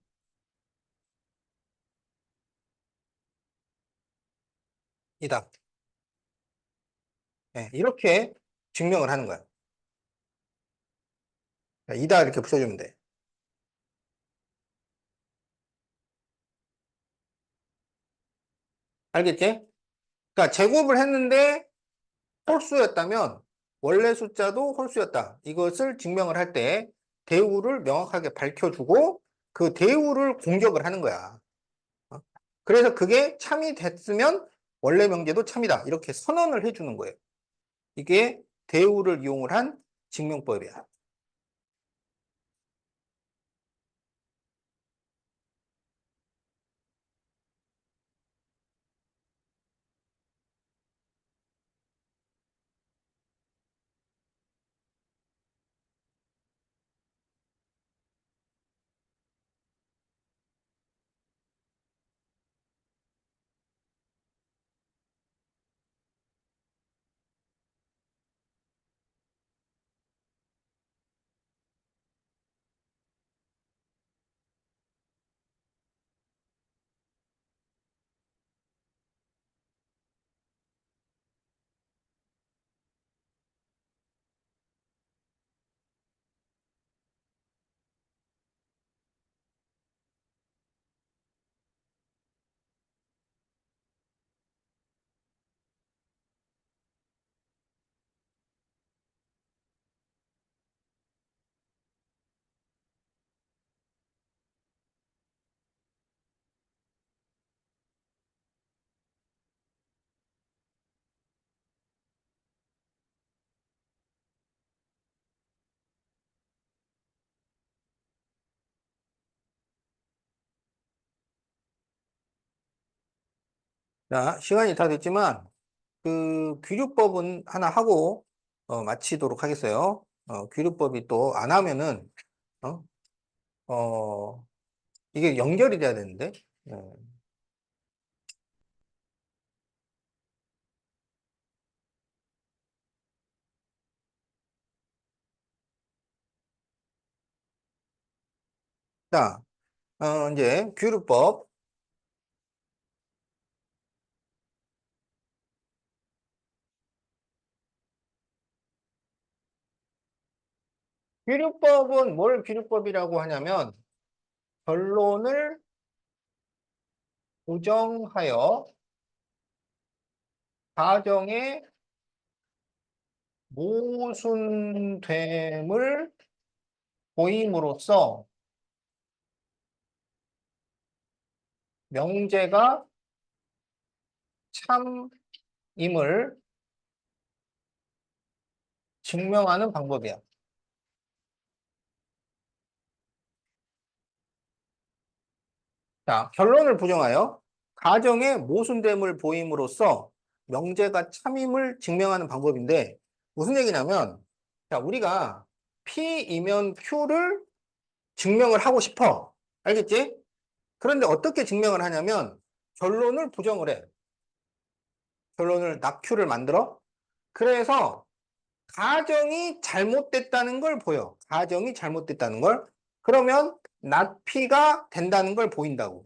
네, 이렇게 증명을 하는 거야. 이다 이렇게 붙여주면 돼. 알겠지? 그러니까 제곱을 했는데 홀수였다면 원래 숫자도 홀수였다. 이것을 증명을 할 때 대우를 명확하게 밝혀주고 그 대우를 공격을 하는 거야. 어? 그래서 그게 참이 됐으면 원래 명제도 참이다. 이렇게 선언을 해주는 거예요. 이게 대우를 이용을 한 증명법이야. 자, 시간이 다 됐지만 그 귀류법은 하나 하고 마치도록 하겠어요. 귀류법이 또 안 하면은 어? 어, 이게 연결이 돼야 되는데. 네. 자, 이제 귀류법. 귀류법은 뭘 귀류법이라고 하냐면 결론을 부정하여 가정의 모순됨을 보임으로써 명제가 참임을 증명하는 방법이야. 자, 결론을 부정하여 가정의 모순됨을 보임으로써 명제가 참임을 증명하는 방법인데 무슨 얘기냐면 자, 우리가 P이면 Q를 증명을 하고 싶어. 알겠지? 그런데 어떻게 증명을 하냐면 결론을 부정을 해. 결론을 낙Q를 만들어. 그래서 가정이 잘못됐다는 걸 보여. 가정이 잘못됐다는 걸. 그러면 낙P가 된다는 걸 보인다고.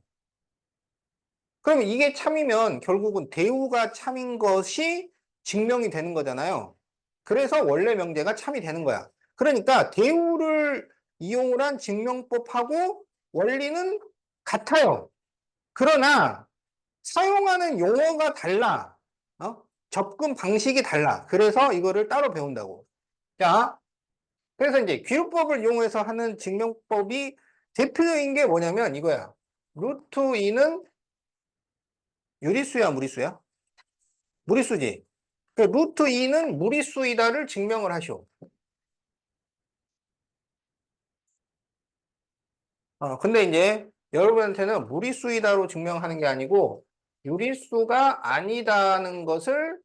그러면 이게 참이면 결국은 대우가 참인 것이 증명이 되는 거잖아요. 그래서 원래 명제가 참이 되는 거야. 그러니까 대우를 이용을 한 증명법하고 원리는 같아요. 그러나 사용하는 용어가 달라. 접근 방식이 달라. 그래서 이거를 따로 배운다고. 자, 그래서 이제 귀루법을 이용해서 하는 증명법이 대표적인 게 뭐냐면 이거야. 루트 2는 유리수야, 무리수야? 무리수지. 그 루트 2는 무리수이다를 증명을 하시오. 근데 이제 여러분한테는 무리수이다로 증명하는 게 아니고 유리수가 아니다는 것을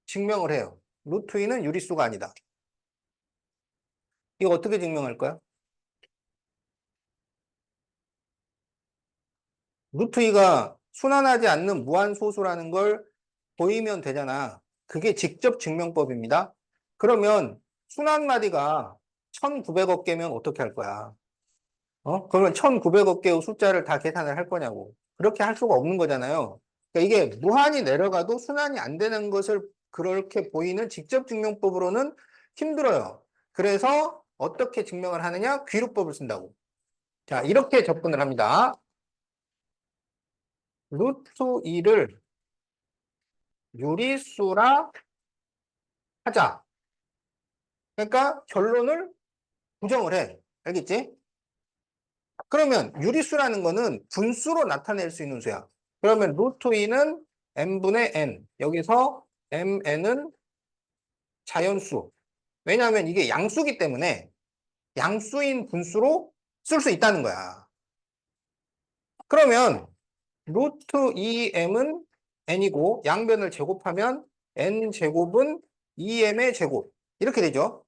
증명을 해요. 루트 2는 유리수가 아니다. 이거 어떻게 증명할 거야? 루트 2가 순환하지 않는 무한소수라는 걸 보이면 되잖아. 그게 직접 증명법입니다. 그러면 순환마디가 1900억 개면 어떻게 할 거야? 그러면 1900억 개의 숫자를 다 계산을 할 거냐고. 그렇게 할 수가 없는 거잖아요. 그러니까 이게 무한히 내려가도 순환이 안 되는 것을 그렇게 보이는 직접 증명법으로는 힘들어요. 그래서 어떻게 증명을 하느냐? 귀루법을 쓴다고. 자, 이렇게 접근을 합니다. 루트 2를 유리수라 하자. 그러니까 결론을 부정을 해. 알겠지? 그러면 유리수라는 거는 분수로 나타낼 수 있는 수야. 그러면 루트 2는 n분의 n. 여기서 mn은 자연수. 왜냐하면 이게 양수기 때문에 양수인 분수로 쓸 수 있다는 거야. 그러면 루트 2m은 n이고 양변을 제곱하면 n제곱은 2m의 제곱. 이렇게 되죠.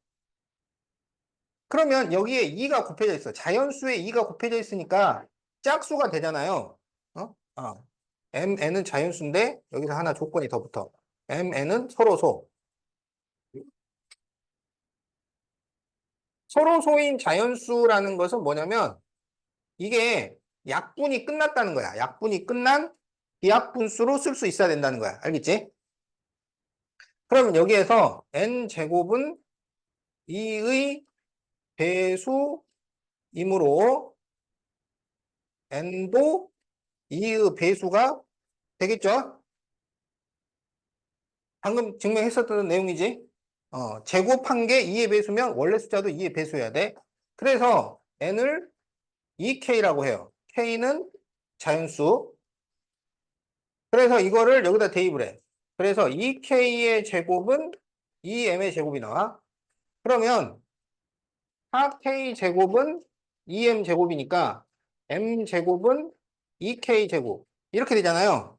그러면 여기에 2가 곱해져 있어. 자연수에 2가 곱해져 있으니까 짝수가 되잖아요. 어? mn은 자연수인데 여기서 하나 조건이 더 붙어. mn은 서로소. 서로소인 자연수라는 것은 뭐냐면 이게 약분이 끝났다는 거야. 약분이 끝난 비약분수로 쓸 수 있어야 된다는 거야. 알겠지? 그러면 여기에서 n제곱은 2의 배수이므로 n도 2의 배수가 되겠죠? 방금 증명했었던 내용이지? 제곱한 게 2의 배수면 원래 숫자도 2의 배수여야 돼. 그래서 n을 2k라고 해요. k는 자연수. 그래서 이거를 여기다 대입을 해. 그래서 2k의 제곱은 2m의 제곱이 나와. 그러면 4k 제곱은 2m 제곱이니까 m 제곱은 2k 제곱. 이렇게 되잖아요.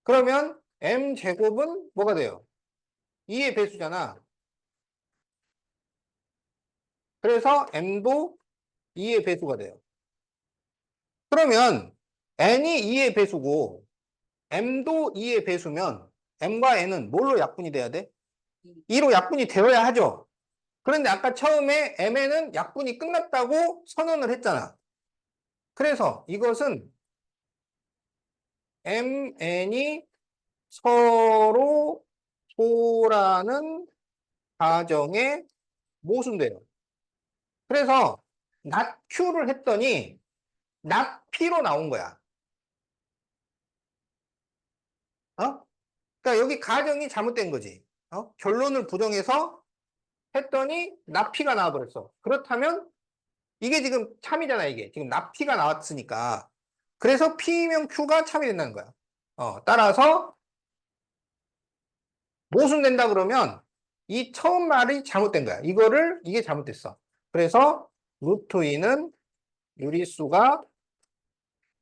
그러면 m 제곱은 뭐가 돼요? 2의 배수잖아. 그래서 m도 2의 배수가 돼요. 그러면 n이 2의 배수고 m도 2의 배수면 m과 n은 뭘로 약분이 돼야 돼? 2로 약분이 되어야 하죠. 그런데 아까 처음에 mn은 약분이 끝났다고 선언을 했잖아. 그래서 이것은 mn이 서로 소라는 가정에 모순돼요. 그래서 not q를 했더니 not p로 나온 거야. 그러니까 여기 가정이 잘못된 거지. 결론을 부정해서 했더니 not p가 나와버렸어. 그렇다면 이게 지금 참이잖아, 이게. 지금 not p가 나왔으니까. 그래서 P면 Q가 참이 된다는 거야. 따라서 모순된다 그러면 이 처음 말이 잘못된 거야. 이게 잘못됐어. 그래서 루트 2는 유리수가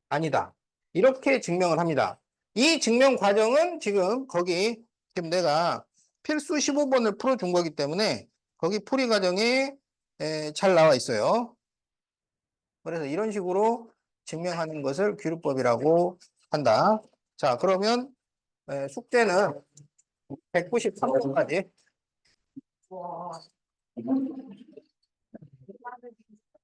아니다. 이렇게 증명을 합니다. 이 증명 과정은 지금 내가 필수 15번을 풀어준 거기 때문에 거기 풀이 과정에 잘 나와 있어요. 그래서 이런 식으로 증명하는 것을 귀루법이라고 한다. 자, 그러면 숙제는 193번까지.